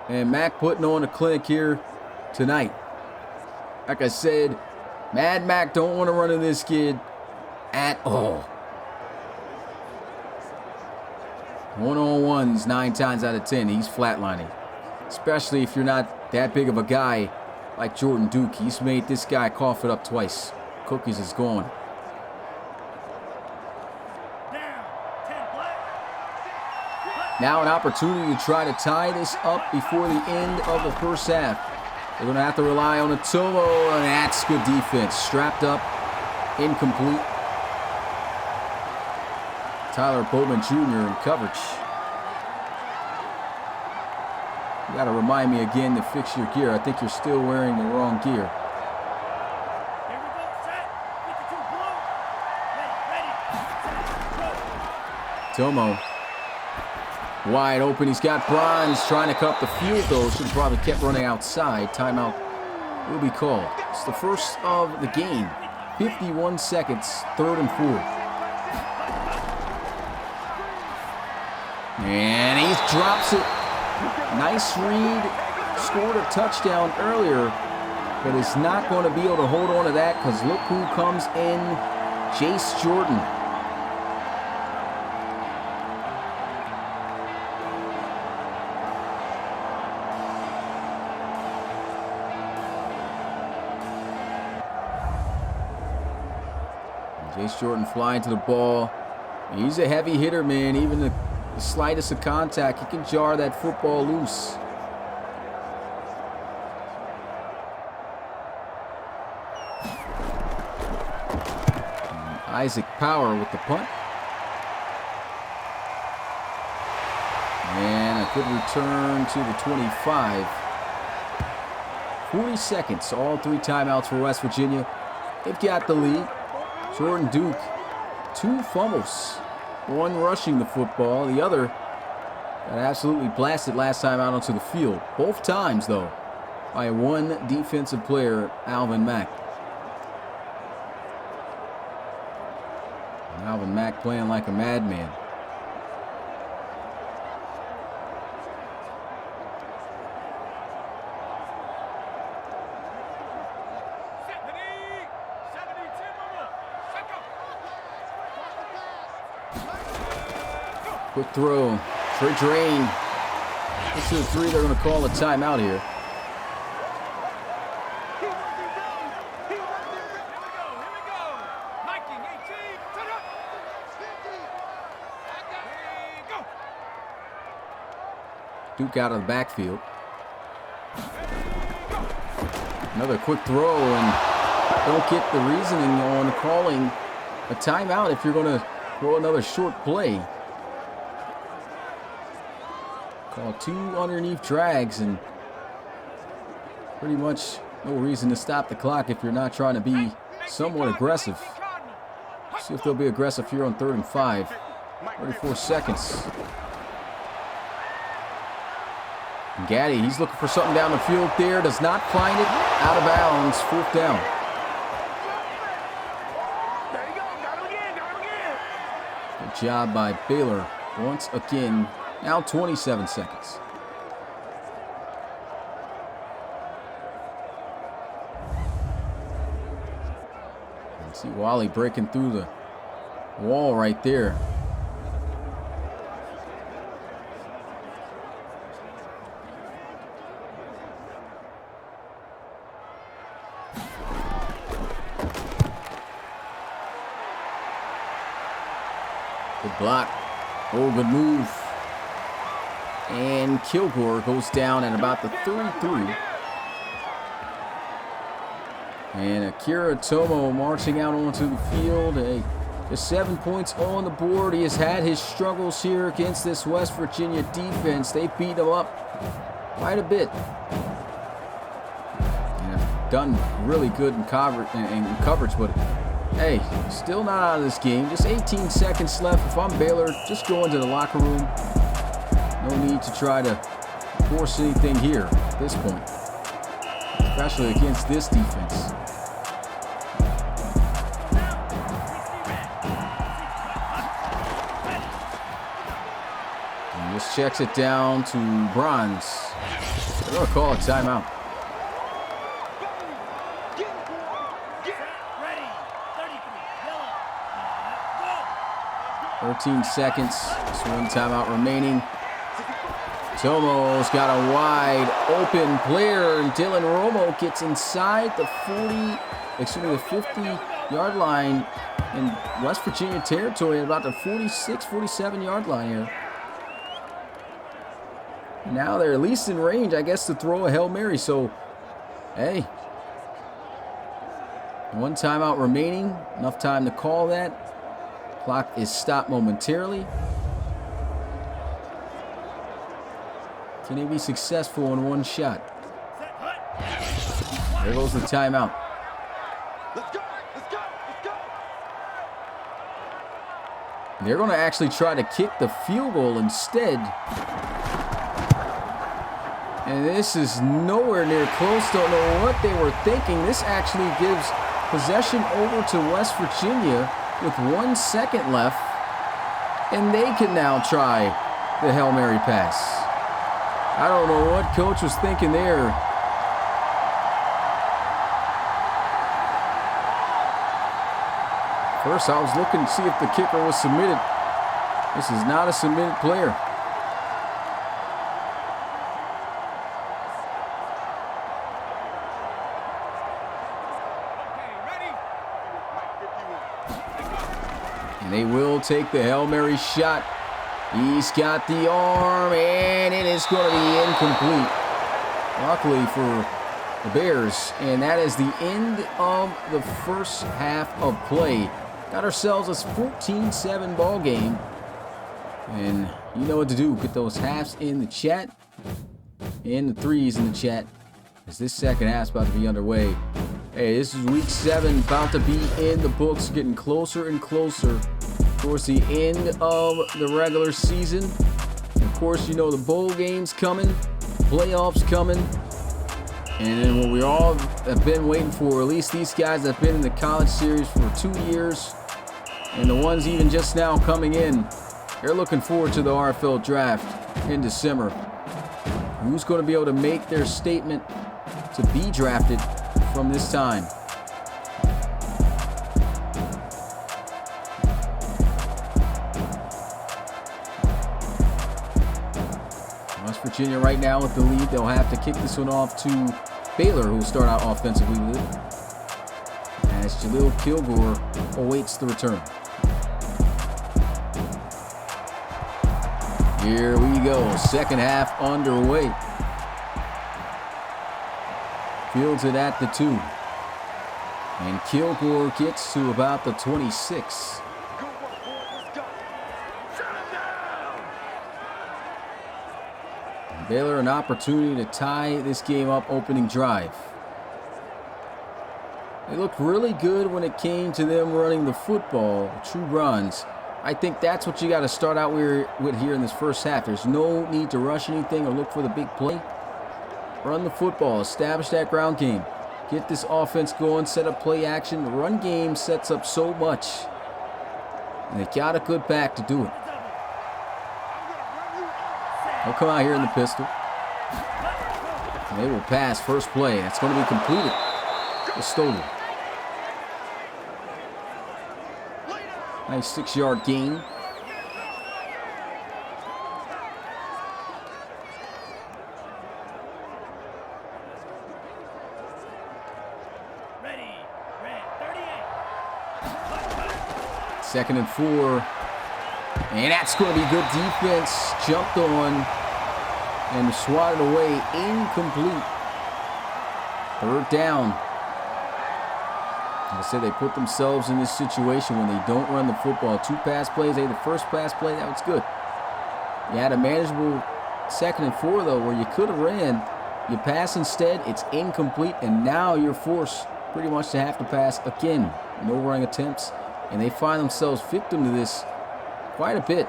And Mack putting on a clinic here tonight. Like I said, Mad Mack don't want to run into this kid at all. One-on-ones 9 times out of 10, he's flatlining. Especially if you're not that big of a guy like Jordan Duke. He's made this guy cough it up twice. Cookies is gone. Now an opportunity to try to tie this up before the end of the first half. They're going to have to rely on a Tomo, and that's good defense. Strapped up, incomplete. Tyler Bowman Jr. in coverage. You got to remind me again to fix your gear. I think you're still wearing the wrong gear. Here we go, set. 52 blue. Ready, Tomo. Wide open. He's got Bronze trying to cut the field, though. Should have probably kept running outside. Timeout will be called. It's the first of the game. 51 seconds, 3rd and 4. And he drops it. Nice read. Scored a touchdown earlier, but is not going to be able to hold on to that because look who comes in. Jace Jordan. Jace Jordan flying to the ball. He's a heavy hitter, man. Even the slightest of contact, he can jar that football loose. Isaac Power with the punt. And a good return to the 25. 40 seconds, all 3 timeouts for West Virginia. They've got the lead. Jordan Duke, 2 fumbles. 1 rushing the football. The other got absolutely blasted last time out onto the field. Both times, though, by 1 defensive player, Alvin Mack. Alvin Mack playing like a madman. Quick throw. Trey Drain. This is 3. They're going to call a timeout here. Duke out of the backfield. Another quick throw, and don't get the reasoning on calling a timeout if you're going to throw another short play. Call 2 underneath drags, and pretty much no reason to stop the clock if you're not trying to be somewhat aggressive. See if they'll be aggressive here on 3rd and 5. 34 seconds. Gaddy, he's looking for something down the field there. Does not find it. Out of bounds. 4th down. Good job by Baylor once again. Now 27 seconds. And see Wally breaking through the wall right there. Good block. Oh, good move. And Kilgore goes down at about the 33. And Akira Tomo marching out onto the field. Just 7 points on the board. He has had his struggles here against this West Virginia defense. They beat him up quite a bit. And have done really good in coverage, but hey, still not out of this game. Just 18 seconds left. If I'm Baylor, just go into the locker room. No need to try to force anything here at this point, especially against this defense. And just checks it down to Bronze. They're going to call a timeout. 13 seconds. Just 1 timeout remaining. Tomo's got a wide open player, and Dylan Romo gets inside the 50-yard line in West Virginia territory at about the 46, 47-yard line here. Now they're at least in range, I guess, to throw a Hail Mary. So, hey, 1 timeout remaining. Enough time to call that. Clock is stopped momentarily. Can he be successful in 1 shot? There goes the timeout. Let's go, let's go, let's go. They're going to actually try to kick the field goal instead. And this is nowhere near close. Don't know what they were thinking. This actually gives possession over to West Virginia with 1 second left. And they can now try the Hail Mary pass. I don't know what coach was thinking there. First, I was looking to see if the kicker was submitted. This is not a submitted player. And they will take the Hail Mary shot. He's got the arm, and it is going to be incomplete. Luckily for the Bears, and that is the end of the first half of play. Got ourselves a 14-7 ball game. And you know what to do. Get those halves in the chat and the threes in the chat, as this second half's about to be underway. Hey, this is week 7, about to be in the books, getting closer and closer towards the end of the regular season. And of course, you know the bowl game's coming, playoffs coming, and then what we all have been waiting for, at least these guys that have been in the college series for 2 years, and the ones even just now coming in, they're looking forward to the RFL draft in December. Who's going to be able to make their statement to be drafted from this time? West Virginia right now with the lead. They'll have to kick this one off to Baylor, who will start out offensively with it, as Jaleel Kilgore awaits the return. Here we go, second half underway. Fields it at the 2. And Kilgore gets to about the 26. Baylor an opportunity to tie this game up opening drive. They looked really good when it came to them running the football, true runs. I think that's what you got to start out with here in this first half. There's no need to rush anything or look for the big play. Run the football, establish that ground game. Get this offense going, set up play action. The run game sets up so much. And they got a good back to do it. They'll come out here in the pistol. And they will pass first play. That's going to be completed. It's stolen. Nice 6-yard gain. Ready, red, 38. 2nd and 4. And that's going to be good defense. Jumped on and swatted away. Incomplete. 3rd down. Like I said, they put themselves in this situation when they don't run the football. 2 pass plays. The first pass play, that was good. You had a manageable 2nd and 4, though, where you could have ran. You pass instead. It's incomplete. And now you're forced pretty much to have to pass again. No running attempts. And they find themselves victim to this quite a bit.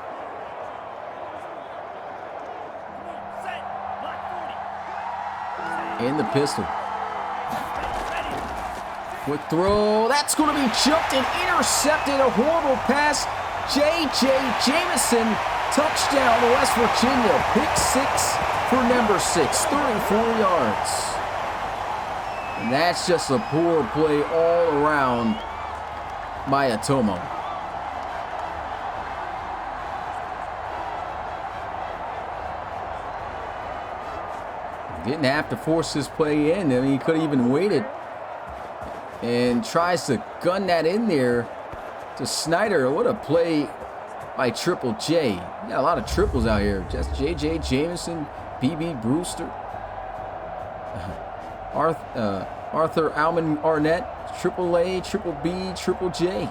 Set, block 40. In the pistol. Quick throw. That's going to be jumped and intercepted. A horrible pass. J.J. Jameson. Touchdown to West Virginia. Pick 6 for number 6. 34 yards. And that's just a poor play all around by Atomo. Didn't have to force this play in. I mean, he could have even waited. And tries to gun that in there to Snyder. What a play by Triple J. You got a lot of triples out here. Just J.J. Jameson, B.B. Brewster, Arthur Alman Arnett, Triple A, Triple B, Triple J.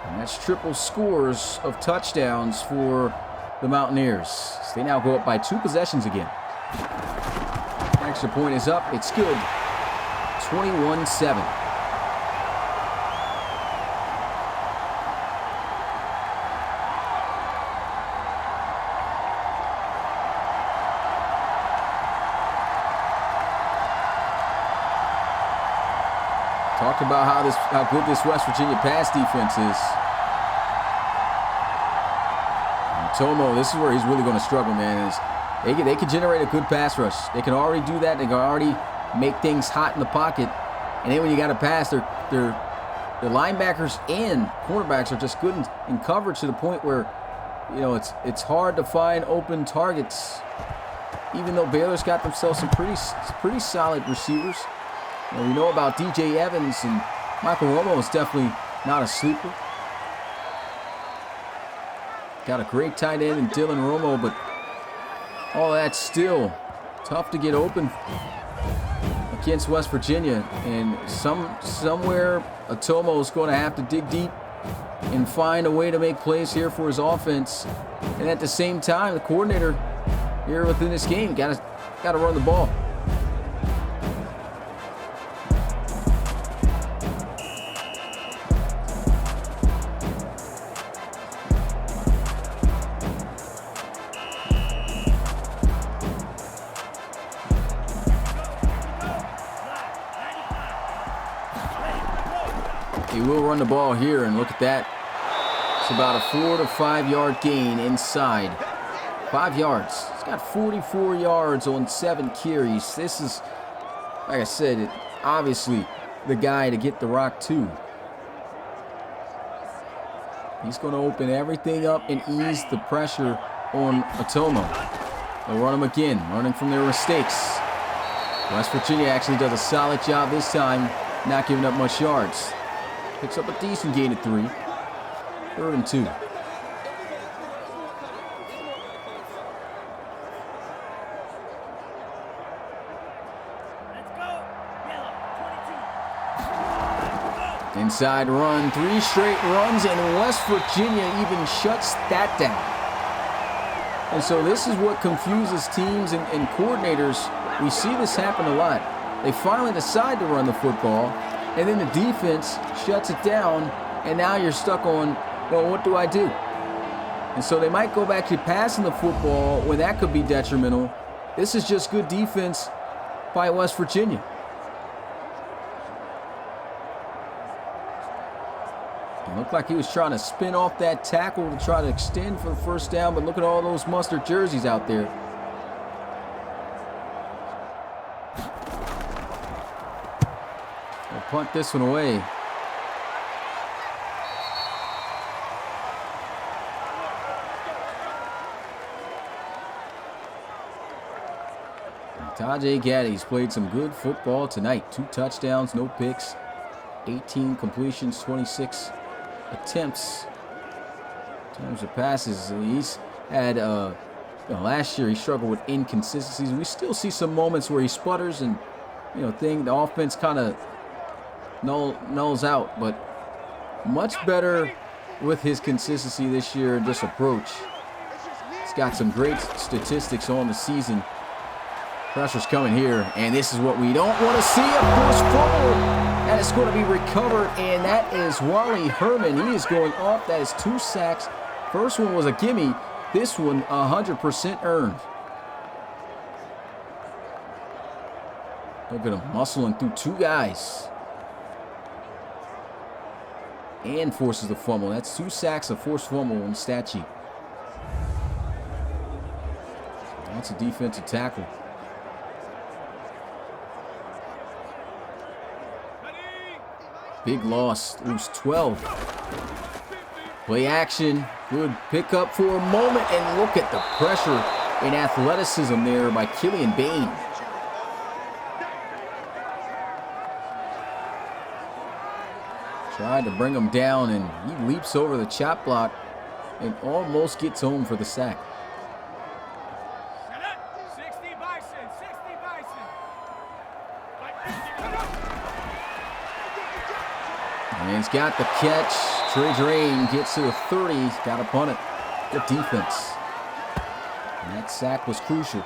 And that's triple scores of touchdowns for the Mountaineers. So they now go up by 2 possessions again. Extra point is up. It's good. 21-7. Talked about how good this West Virginia pass defense is. Tomo, this is where he's really going to struggle, man. Is they can generate a good pass rush. They can already do that. They can already make things hot in the pocket. And then when you got to pass, their linebackers and cornerbacks are just good in coverage to the point where, you know, it's hard to find open targets. Even though Baylor's got themselves some pretty solid receivers. You know, we know about DJ Evans, and Michael Romo is definitely not a sleeper. Got a great tight end in Dylan Romo, but all that's still tough to get open against West Virginia. And somewhere Atomo is going to have to dig deep and find a way to make plays here for his offense. And at the same time, the coordinator here within this game got to run the ball. He will run the ball here, and look at that. It's about a 4 to 5 yard gain inside. 5 yards. He's got 44 yards on 7 carries. This is, like I said, obviously the guy to get the rock to. He's going to open everything up and ease the pressure on Atomo. They'll run him again, learning from their mistakes. West Virginia actually does a solid job this time, not giving up much yards. Picks up a decent gain of 3. 3rd and 2. Let's go. Yellow, 22. Inside run, 3 straight runs, and West Virginia even shuts that down. And so this is what confuses teams and coordinators. We see this happen a lot. They finally decide to run the football, and then the defense shuts it down, and now you're stuck on, well, what do I do? And so they might go back to passing the football when that could be detrimental. This is just good defense by West Virginia. It looked like he was trying to spin off that tackle to try to extend for the first down, but look at all those mustard jerseys out there. They'll punt this one away. Tajay Gaddy's played some good football tonight. 2 touchdowns, no picks, 18 completions, 26 attempts. In terms of passes, he's had, last year he struggled with inconsistencies. We still see some moments where he sputters and, the offense kind of nulls out, but much better with his consistency this year and this approach. He's got some great statistics on the season. Pressure's coming here, and this is what we don't want to see, a forced fumble. And it's going to be recovered, and that is Wally Herman. He is going off. That is 2 sacks. First one was a gimme. This one 100% earned. Look at him muscling through 2 guys. And forces the fumble. That's 2 sacks, a forced fumble on the stat sheet. That's a defensive tackle. Big loss, lose 12. Play action, good pickup for a moment, and look at the pressure and athleticism there by Killian Bain. Tried to bring him down, and he leaps over the chop block and almost gets home for the sack. 60 Bison, 60 Bison. And he's got the catch. Trey Drain gets to the 30. He's got to punt it. Good defense. And that sack was crucial.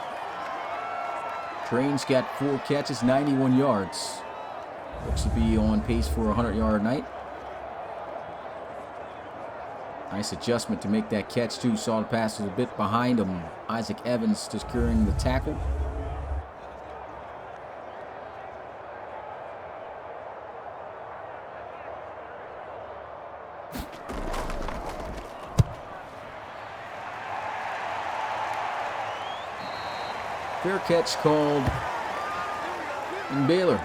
Drain's got 4 catches, 91 yards. Looks to be on pace for a 100-yard night. Nice adjustment to make that catch, too. Saw the pass was a bit behind him. Isaac Evans securing the tackle. Fair catch called. And Baylor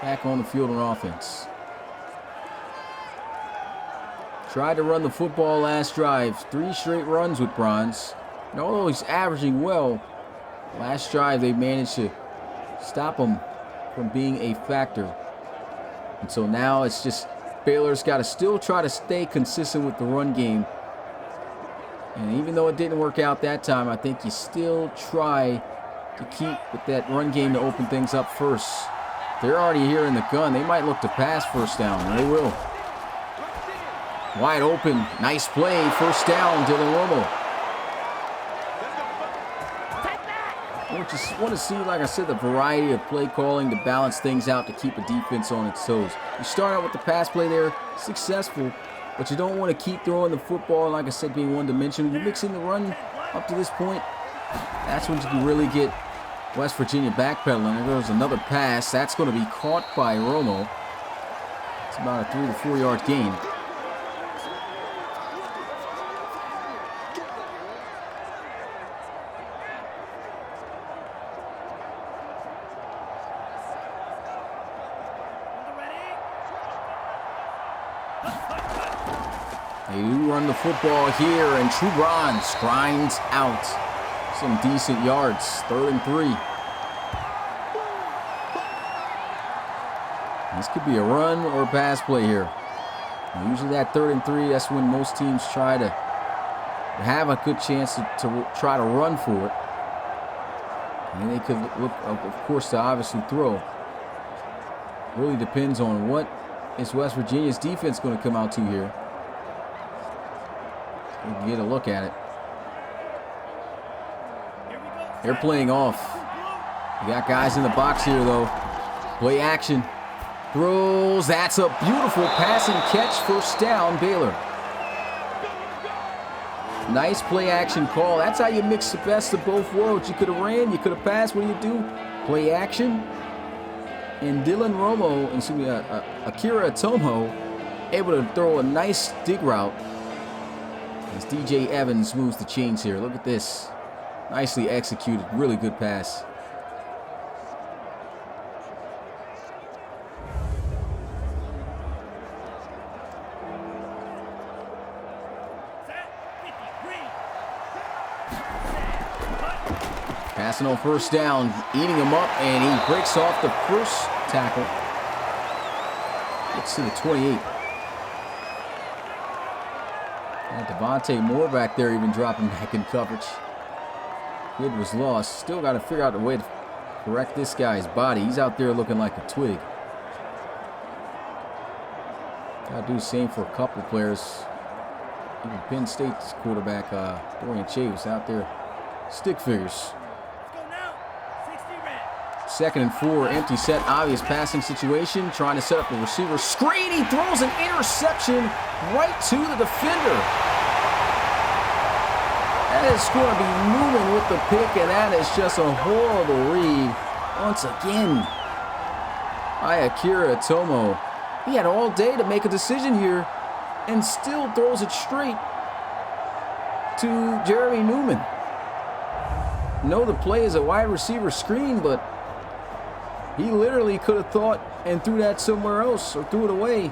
back on the field on offense. Tried to run the football last drive. 3 straight runs with Bronze. And although he's averaging well, last drive they managed to stop him from being a factor. And so now it's just Baylor's got to still try to stay consistent with the run game. And even though it didn't work out that time, I think you still try to keep with that run game to open things up first. They're already here in the gun. They might look to pass first down, and they will. Wide open. Nice play. First down, Dylan Romo. I just want to see, like I said, the variety of play calling to balance things out to keep a defense on its toes. You start out with the pass play there, successful, but you don't want to keep throwing the football, like I said, being one-dimensional. You mix in the run up to this point, that's when you can really get West Virginia backpedaling. There goes another pass. That's going to be caught by Romo. It's about a 3 to 4 yard gain. They do run the football here, and True Bronze grinds out some decent yards. 3rd and 3. This could be a run or a pass play here. And usually that 3rd and 3, that's when most teams try to have a good chance to try to run for it. And they could look, of course, to obviously throw. Really depends on what is West Virginia's defense going to come out to here. We can get a look at it. They're playing off. You got guys in the box here, though. Play action. Throws. That's a beautiful pass and catch. First down, Baylor. Nice play action call. That's how you mix the best of both worlds. You could have ran. You could have passed. What do? Play action. And Dylan Romo, Akira Atomo, able to throw a nice dig route. As DJ Evans moves the chains here. Look at this. Nicely executed. Really good pass. Passing on first down. Eating him up. And he breaks off the first tackle. Gets to the 28. And Devontae Moore back there even dropping back in coverage. Kid was lost. Still got to figure out a way to correct this guy's body. He's out there looking like a twig. Got to do the same for a couple players. Even Penn State's quarterback, Dorian Chase, out there stick figures. 2nd and 4, empty set, obvious passing situation. Trying to set up the receiver. Screen, he throws an interception right to the defender. That is going to be Newman with the pick, and that is just a horrible read once again by Akira Atomo. He had all day to make a decision here and still throws it straight to Jeremy Newman. No, the play is a wide receiver screen, but he literally could have thought and threw that somewhere else or threw it away.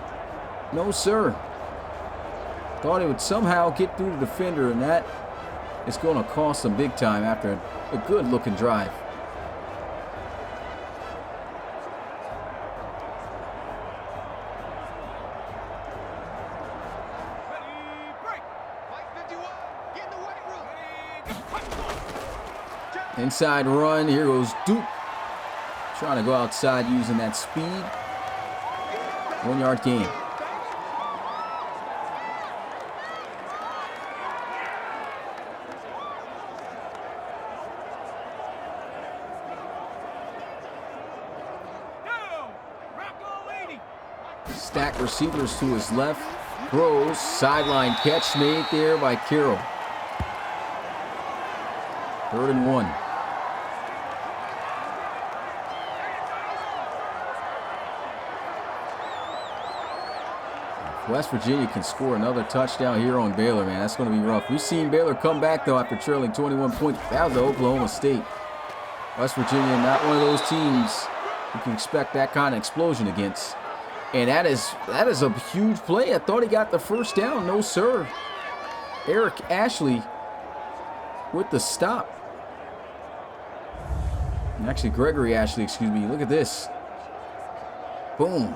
No, sir. Thought he would somehow get through the defender, and that is going to cost him big time after a good-looking drive. Inside run. Here goes Duke. Trying to go outside using that speed. 1 yard gain. Stack receivers to his left. Throws. Sideline catch made there by Carroll. 3rd and 1. West Virginia can score another touchdown here on Baylor, man. That's going to be rough. We've seen Baylor come back, though, after trailing 21 points. That was Oklahoma State. West Virginia, not one of those teams you can expect that kind of explosion against. And that is a huge play. I thought he got the first down. No, sir. Eric Ashley with the stop. Actually, Gregory Ashley, excuse me. Look at this. Boom.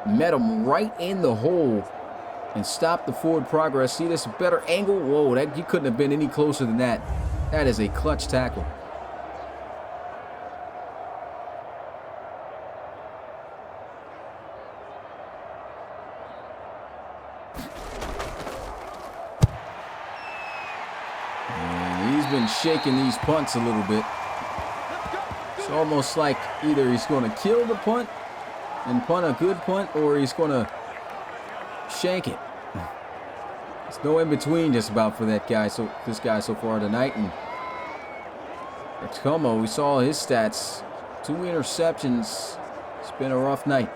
Met him right in the hole and stopped the forward progress. See this better angle? Whoa, you couldn't have been any closer than that. That is a clutch tackle. And he's been shaking these punts a little bit. It's almost like either he's going to kill the punt and punt a good punt, or he's going to shank it. There's no in between just about for that guy. So this guy so far tonight. And Como, we saw his stats: 2 interceptions. It's been a rough night.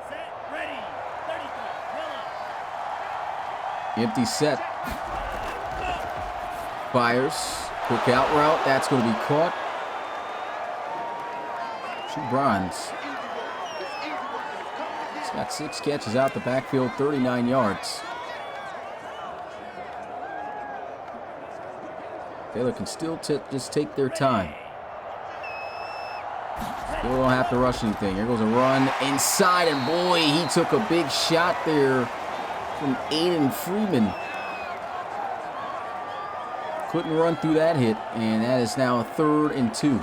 Set, ready. 33. Yellow. Empty set. Fires. Quick out route. That's going to be caught. Bronze. He's got 6 catches out the backfield, 39 yards. Baylor can still just take their time. Still don't have to rush anything. Here goes a run inside, and boy, he took a big shot there from Aiden Freeman. Couldn't run through that hit, and that is now a 3rd and 2.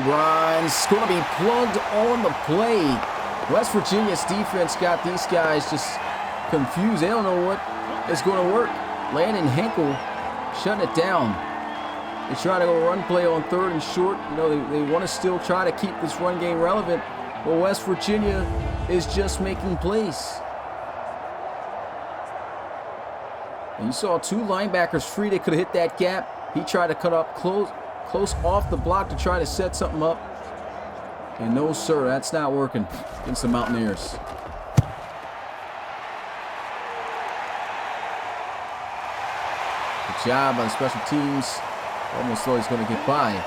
Runs, going to be plugged on the play. West Virginia's defense got these guys just confused. They don't know what is going to work. Landon Henkel shutting it down. They try to go run play on 3rd and short. You know, they want to still try to keep this run game relevant. But West Virginia is just making plays. And you saw 2 linebackers free. They could have hit that gap. He tried to cut up close off the block to try to set something up. And no, sir, that's not working against the Mountaineers. Good job on special teams. Almost thought he's going to get by.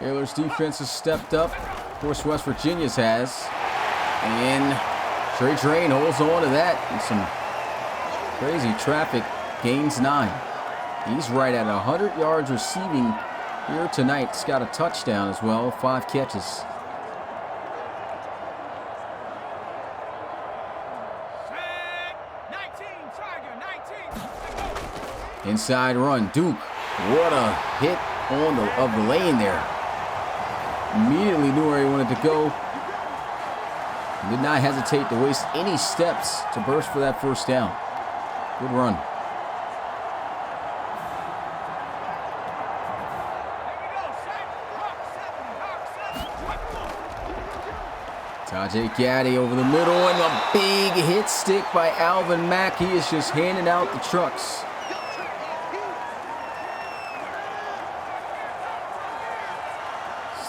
Baylor's defense has stepped up. Of course, West Virginia's has. And Trey Drain holds on to that. And some crazy traffic. Gains 9. He's right at 100 yards receiving here tonight. He's got a touchdown as well. 5 catches. Inside run. Duke. What a hit of the lane there. Immediately knew where he wanted to go. Did not hesitate to waste any steps to burst for that first down. Good run. Tajay Gaddy over the middle, and a big hit stick by Alvin Mack. He is just handing out the trucks.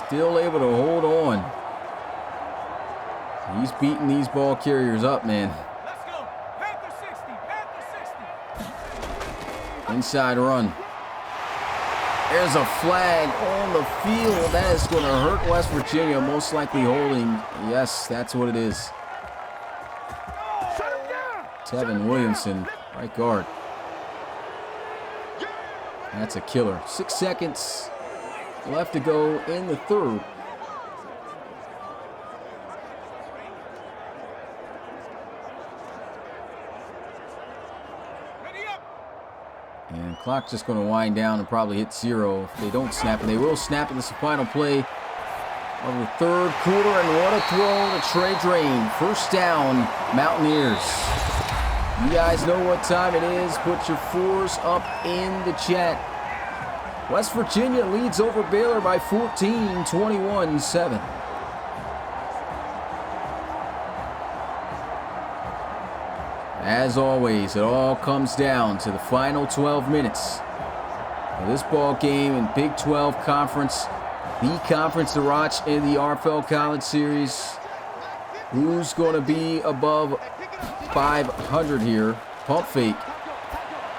Still able to hold on. He's beating these ball carriers up, man. Let's go. Panther 60. Panther 60. Inside run. There's a flag on the field. That is going to hurt West Virginia, most likely holding. Yes, that's what it is. Tevin Williamson, right guard. That's a killer. 6 seconds left to go in the 3rd. And clock just going to wind down and probably hit 0 if they don't snap. And they will snap in this final play of the third quarter. And what a throw to Trey Drain. First down, Mountaineers. You guys know what time it is. Put your 4s up in the chat. West Virginia leads over Baylor by 14, 21-7. As always, it all comes down to the final 12 minutes of this ball game in Big 12 Conference, the conference to watch in the RFL College Series. Who's going to be above 500 here? Pump fake.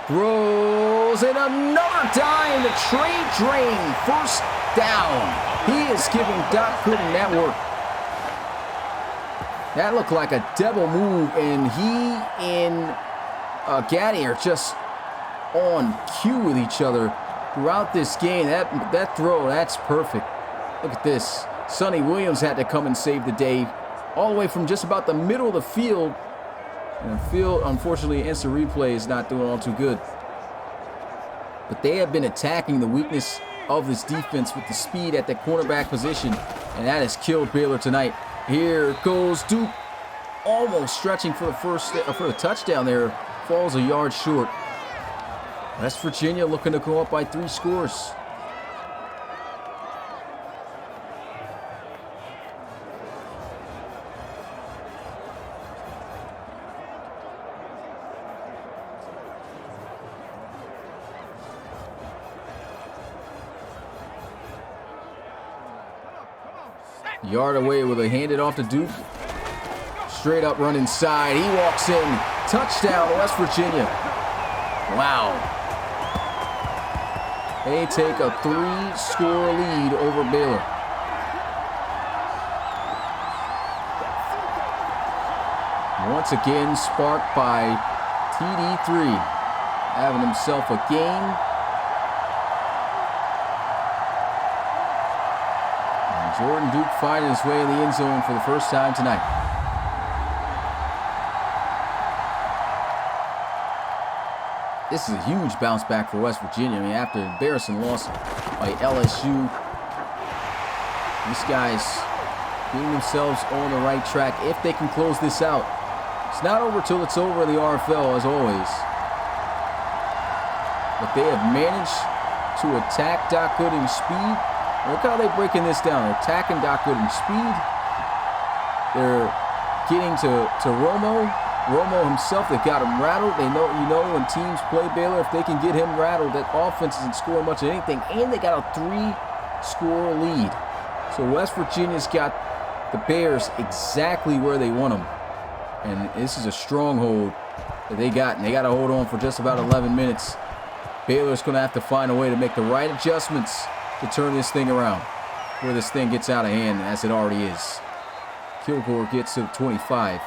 Throws and another dime to Trey Drain. First down. He is giving Doc Gooden that work. That looked like a double move, and he and Gaddy are just on cue with each other throughout this game. That throw, that's perfect. Look at this. Sonny Williams had to come and save the day all the way from just about the middle of the field. And the field, unfortunately, instant replay is not doing all too good. But they have been attacking the weakness of this defense with the speed at the cornerback position, and that has killed Baylor tonight. Here goes Duke, almost stretching for the touchdown there. Falls a yard short. West Virginia looking to go up by 3 scores. Yard away with a handed off to Duke. Straight up run inside. He walks in. Touchdown, West Virginia. Wow. They take a 3-score lead over Baylor. Once again, sparked by TD3. Having himself a game. Jordan Duke finding his way in the end zone for the first time tonight. This is a huge bounce back for West Virginia. I mean, after an embarrassing loss by LSU, these guys getting themselves on the right track if they can close this out. It's not over till it's over in the RFL, as always. But they have managed to attack Doc Gooden's speed. Look how they're breaking this down. They're attacking Doc Gooden's speed. They're getting to Romo. Romo himself, they got him rattled. They know, when teams play Baylor, if they can get him rattled, that offense isn't scoring much of anything. And they got a 3-score lead. So West Virginia's got the Bears exactly where they want them. And this is a stronghold that they got. And they got to hold on for just about 11 minutes. Baylor's going to have to find a way to make the right adjustments to turn this thing around, where this thing gets out of hand, as it already is. Kilgore gets to 25.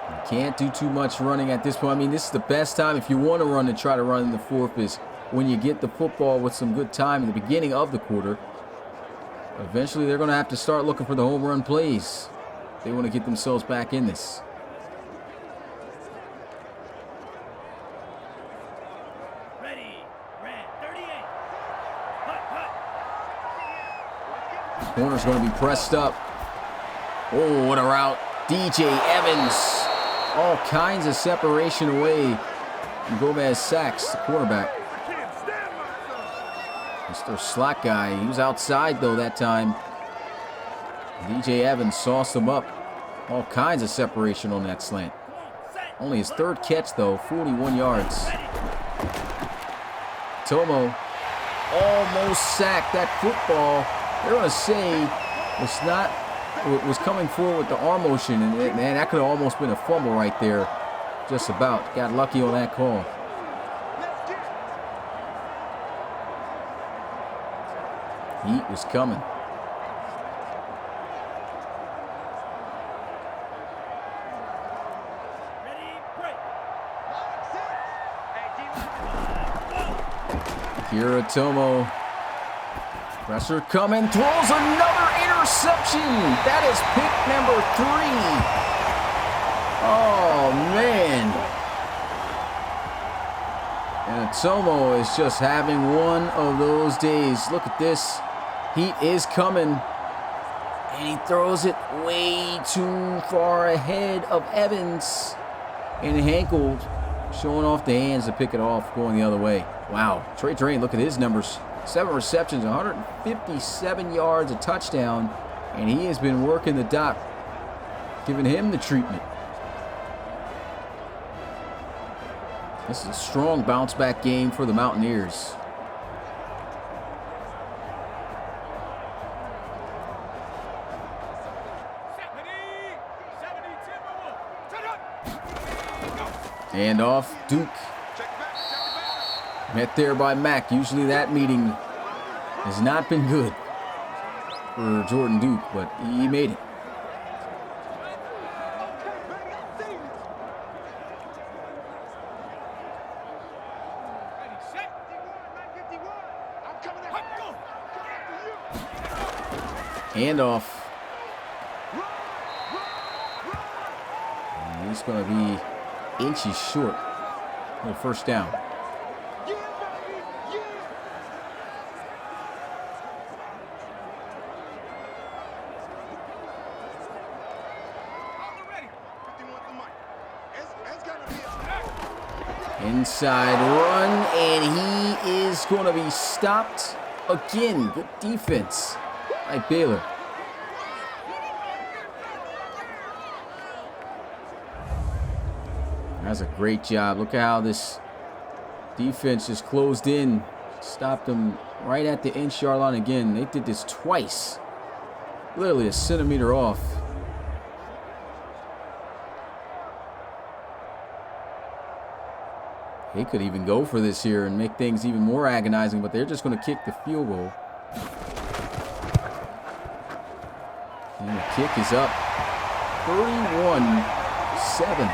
You can't do too much running at this point. I mean, this is the best time if you want to run and try to run in the fourth is when you get the football with some good time in the beginning of the quarter. Eventually, they're going to have to start looking for the home run plays. They want to get themselves back in this. Ready, red, 38. Hut. Corner's going to be pressed up. Oh, what a route. DJ Evans. All kinds of separation away. And Gomez sacks the quarterback. Mr. Slack guy. He was outside, though, that time. DJ Evans sauced him up. All kinds of separation on that slant. Only his 3rd catch, though. 41 yards. Tomo almost sacked that football. They're going to say was coming forward with the arm motion, and man, that could have almost been a fumble right there. Just about. Got lucky on that call. Heat was coming. Kiritomo. Pressure coming, throws another interception. That is pick number 3. Oh, man. And Tomo is just having one of those days. Look at this. Heat is coming. And he throws it way too far ahead of Evans. And Hankel showing off the hands to pick it off, going the other way. Wow. Trey Drain, look at his numbers. 7 receptions, 157 yards, a touchdown. And he has been working the dock, giving him the treatment. This is a strong bounce-back game for the Mountaineers. And off, Duke. Met there by Mack. Usually that meeting has not been good for Jordan Duke, but he made it. Handoff. And he's going to be inches short for the first down. Inside run, and he is going to be stopped again. Good defense by Baylor. That's a great job. Look at how this defense just closed in. Stopped them right at the inch-yard line again. They did this twice. Literally a centimeter off. They could even go for this here and make things even more agonizing, but they're just going to kick the field goal. And the kick is up. 31-7.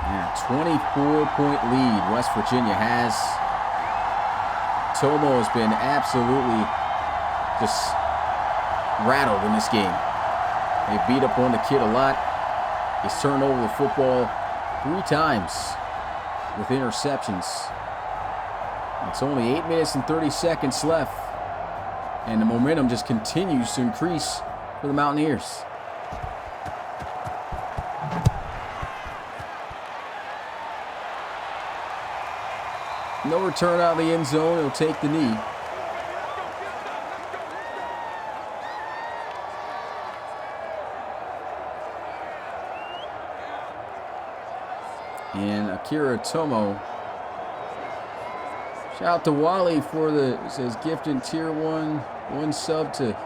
Yeah, 24-point lead West Virginia has. Tomo has been absolutely just rattled in this game. They beat up on the kid a lot. He's turned over the football 3 times with interceptions. It's only 8 minutes and 30 seconds left, and the momentum just continues to increase for the Mountaineers. No return out of the end zone. He'll take the knee. And Akira Tomo. Shout out to Wally for the, it says, gifting tier 1 sub to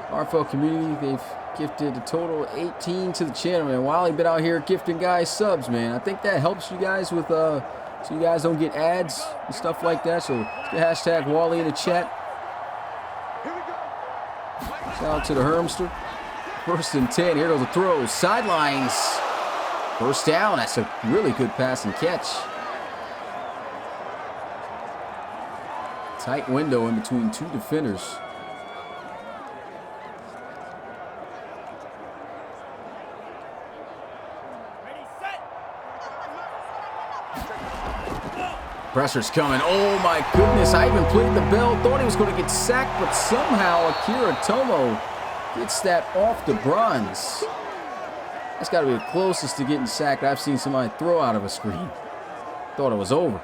RFL community. They've gifted a total of 18 to the channel. And Wally been out here gifting guys subs, man. I think that helps you guys with, so you guys don't get ads and stuff like that. So hashtag Wally in the chat. Shout out to the Hermster. 1st and 10. Here goes the throw. Sidelines. First down. That's a really good pass and catch. Tight window in between 2 defenders. Ready, set. Pressure's coming. Oh my goodness. I even played the bell. Thought he was going to get sacked, but somehow Akira Tomo gets that off the bronze. That's got to be the closest to getting sacked I've seen somebody throw out of a screen. Thought it was over.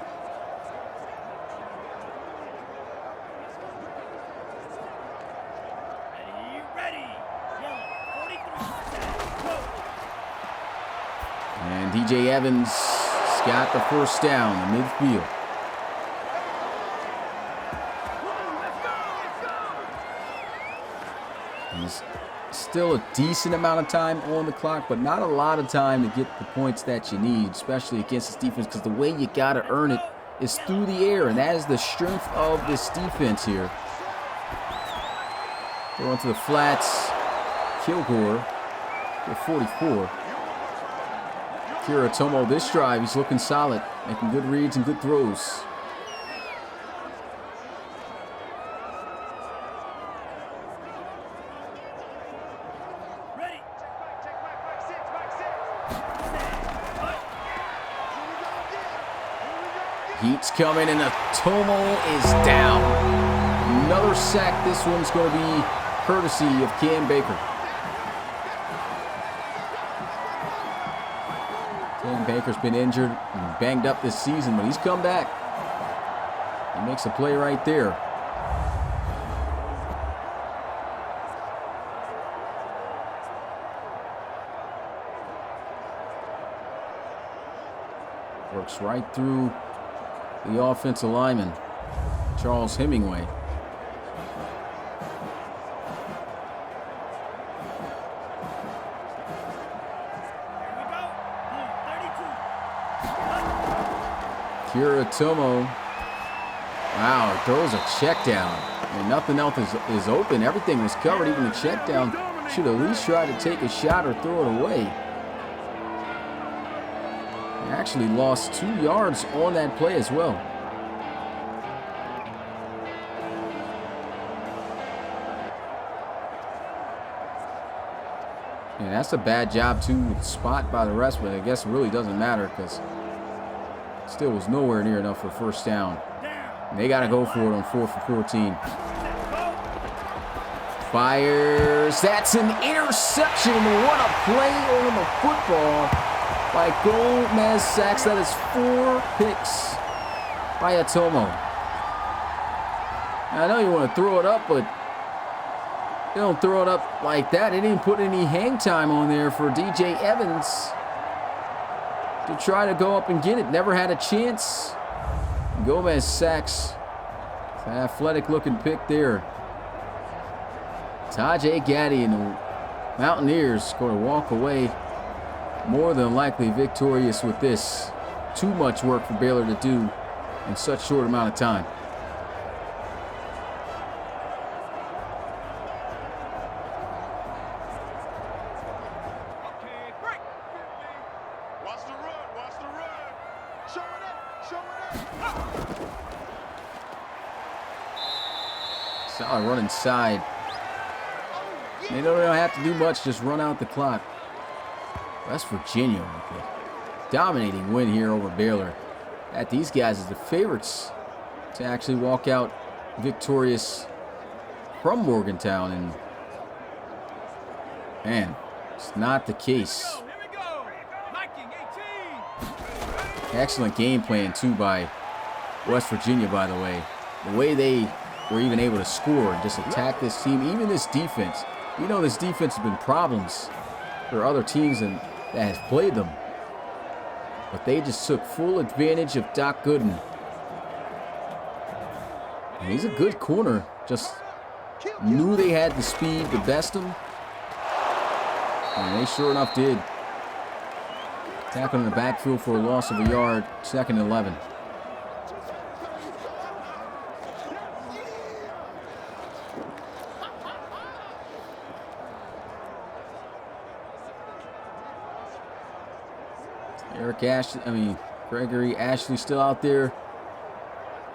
Ready. Yellow, 43. Go. And DJ Evans got the first down in midfield. He's still a decent amount of time on the clock, but not a lot of time to get the points that you need, especially against this defense, because the way you got to earn it is through the air, and that is the strength of this defense here. Going to the flats. Kilgore Get 44. Kira Tomo this drive, he's looking solid, making good reads and good throws. Ready. Heat's coming and the Tomo is down. Another sack. This one's going to be courtesy of Cam Baker. Cam Baker's been injured and banged up this season, but he's come back. He makes a play right there. Works right through the offensive lineman, Charles Hemingway. Kira Tomo. Wow, throws a check down. And nothing else is open. Everything was covered, even the check down. Should at least try to take a shot or throw it away. He actually lost 2 yards on that play as well. And that's a bad job too with spot by the rest, but I guess it really doesn't matter because still was nowhere near enough for first down. And they got to go for it on 4th and 14. Fires. That's an interception. What a play on the football by Gomez Sachs. That is 4 picks by Atomo. I know you want to throw it up, but they don't throw it up like that. They didn't put any hang time on there for DJ Evans to try to go up and get it. Never had a chance. Gomez Sachs, an athletic-looking pick there. Tajay Gaddy and the Mountaineers going to walk away more than likely victorious with this. Too much work for Baylor to do in such short amount of time. Solid run inside. They don't have to do much, just run out the clock. West Virginia with a dominating win here over Baylor. At these guys as the favorites to actually walk out victorious from Morgantown, and man, it's not the case. Excellent game plan too by West Virginia, by the way. The way they were even able to score and just attack this team, even this defense. You know this defense has been problems for other teams that have played them. But they just took full advantage of Doc Gooden. And he's a good corner. Just knew they had the speed to best him. And they sure enough did. Tackling in the backfield for a loss of a yard, 2nd and 11. Gregory Ashley still out there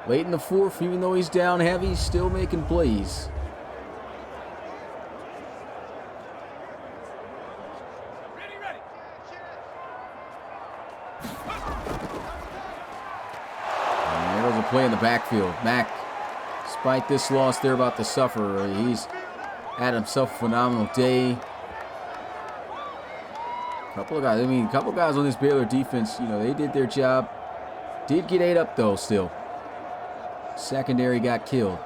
late in the 4th, even though he's down heavy, still making plays. And there goes a play in the backfield. Mack, despite this loss they're about to suffer, he's had himself a phenomenal day. A couple of guys on this Baylor defense, they did their job. Did get ate up, though, still. Secondary got killed.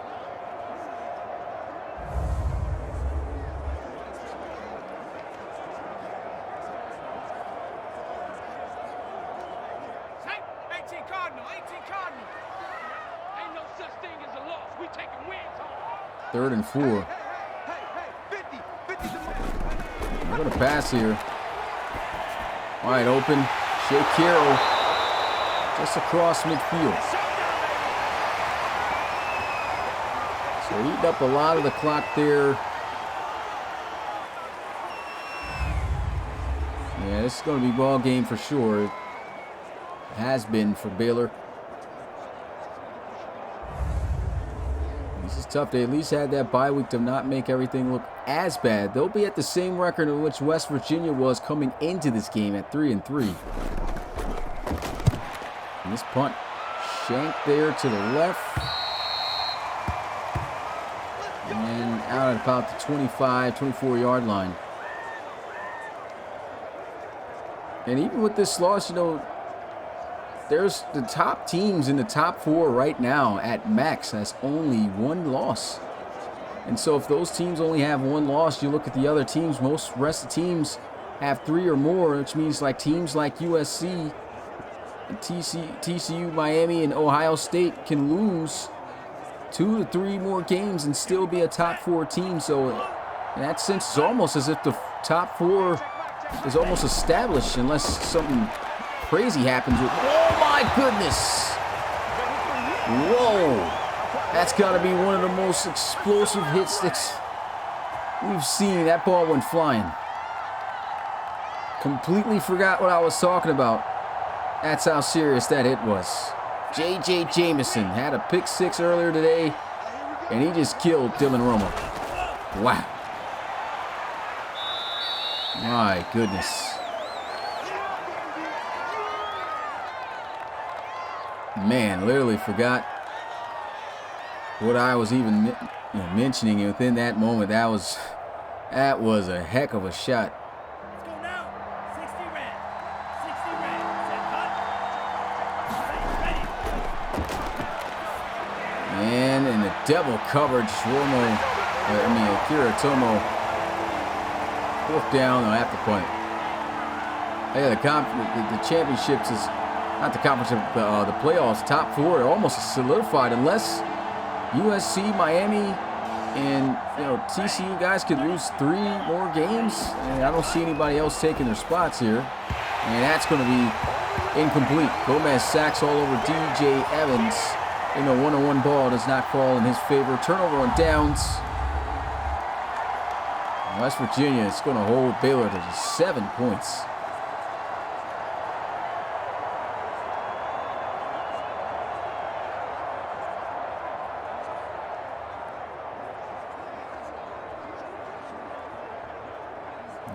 Ain't no such thing as a loss. We taking wins home. 3rd and 4. They're going to pass here. Wide open. Shea Carroll just across midfield. So eating up a lot of the clock there. Yeah, this is going to be ball game for sure. It has been for Baylor. This is tough. They at least had that bye week to not make everything look as bad. They'll be at the same record in which West Virginia was coming into this game at 3-3. And this punt shanked there to the left. And out at about the 25, 24-yard line. And even with this loss, you know, there's the top teams in the top 4 right now at max has only 1 loss. And so if those teams only have 1 loss, you look at the other teams, most rest of the teams have 3 or more, which means like teams like USC, and TCU, Miami, and Ohio State can lose 2 to 3 more games and still be a top 4 team. So in that sense, it's almost as if the top 4 is almost established unless something crazy happens with, oh my goodness. Whoa. That's got to be one of the most explosive hit sticks we've seen. That ball went flying. Completely forgot what I was talking about. That's how serious that hit was. J.J. Jamison had a pick 6 earlier today, and he just killed Dylan Romo. Wow. My goodness. Man, literally forgot what I was even mentioning. And within that moment, that was a heck of a shot. Let's go now. 60 red. 60 red. Set cut. Ready. And in the double coverage, Akira Tomo, 4th down, they'll have to punt it. Yeah, the championships is not the conference, the playoffs, top 4 are almost solidified unless USC, Miami, and TCU guys could lose 3 more games. And I don't see anybody else taking their spots here. And that's going to be incomplete. Gomez sacks all over DJ Evans. One-on-one ball does not fall in his favor. Turnover on downs. West Virginia is going to hold Baylor to just 7 points.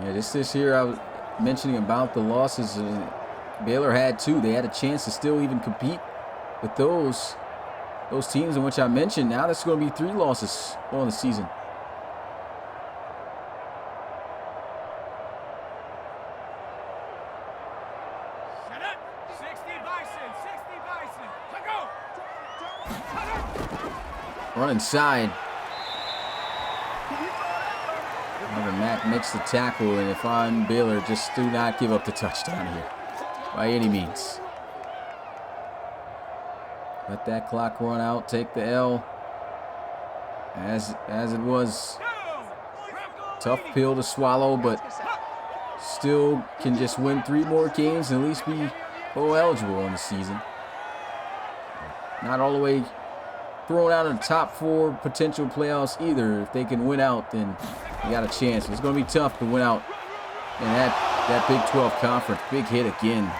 Yeah, just this here I was mentioning about the losses. Baylor had 2. They had a chance to still even compete with those teams in which I mentioned. Now that's going to be 3 losses on the season. Shut up. 60 Bison. 60 Bison. Let go. Run inside. Matt makes the tackle, and if I'm Baylor, just do not give up the touchdown here by any means. Let that clock run out, take the L as it was. Tough pill to swallow, but still can just win 3 more games and at least be bowl eligible in the season. Not all the way thrown out of the top 4 potential playoffs either. If they can win out, then you got a chance. It's going to be tough to win out in that Big 12 conference. Big hit again.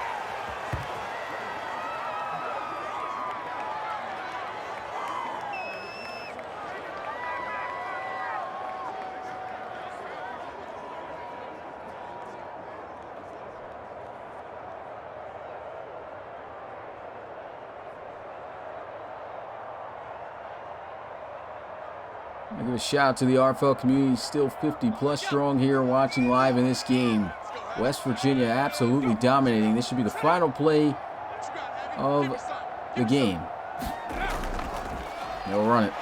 I give a shout out to the RFL community, still 50+ strong here watching live in this game. West Virginia absolutely dominating. This should be the final play of the game. They'll run it.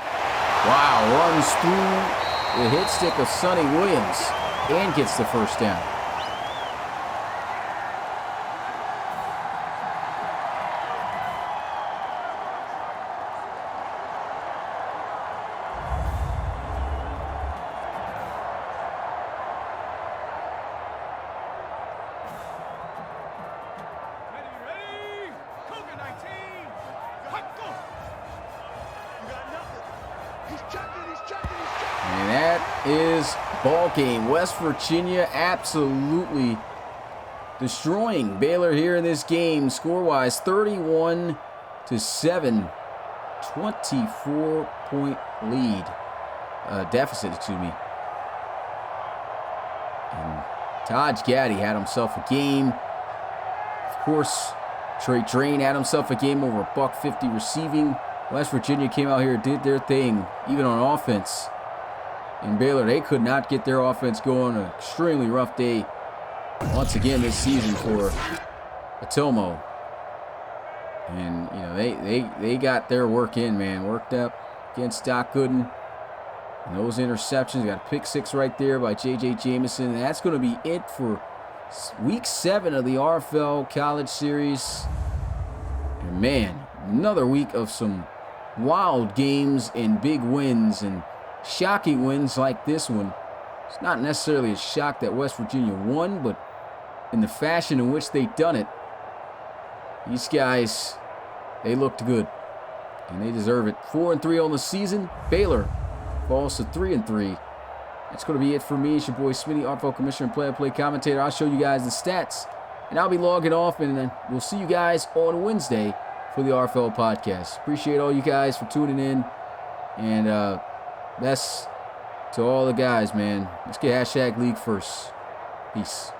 Wow, runs through the hit stick of Sonny Williams and gets the first down. And that is ball game. West Virginia absolutely destroying Baylor here in this game, score-wise, 31-7, 24-point lead, deficit, excuse me. And Taj Gaddy had himself a game. Of course, Trey Drain had himself a game over $150 receiving. West Virginia came out here and did their thing, even on offense. And Baylor, they could not get their offense going. An extremely rough day once again this season for Atomo. And, you know, they got their work in, man. Worked up against Doc Gooden. And those interceptions, got a pick 6 right there by J.J. Jameson. And that's going to be it for Week 7 of the RFL College Series. And, man, another week of some wild games and big wins and shocking wins like this one. It's not necessarily a shock that West Virginia won, but in the fashion in which they done it, these guys, they looked good, and they deserve it. 4-3 on the season. Baylor falls to 3-3. That's going to be it for me. It's your boy Smitty, RFL Commissioner and play-by-play commentator. I'll show you guys the stats, and I'll be logging off, and then we'll see you guys on Wednesday for the RFL podcast. Appreciate all you guys for tuning in, and best to all the guys, man. Let's get #league first. Peace.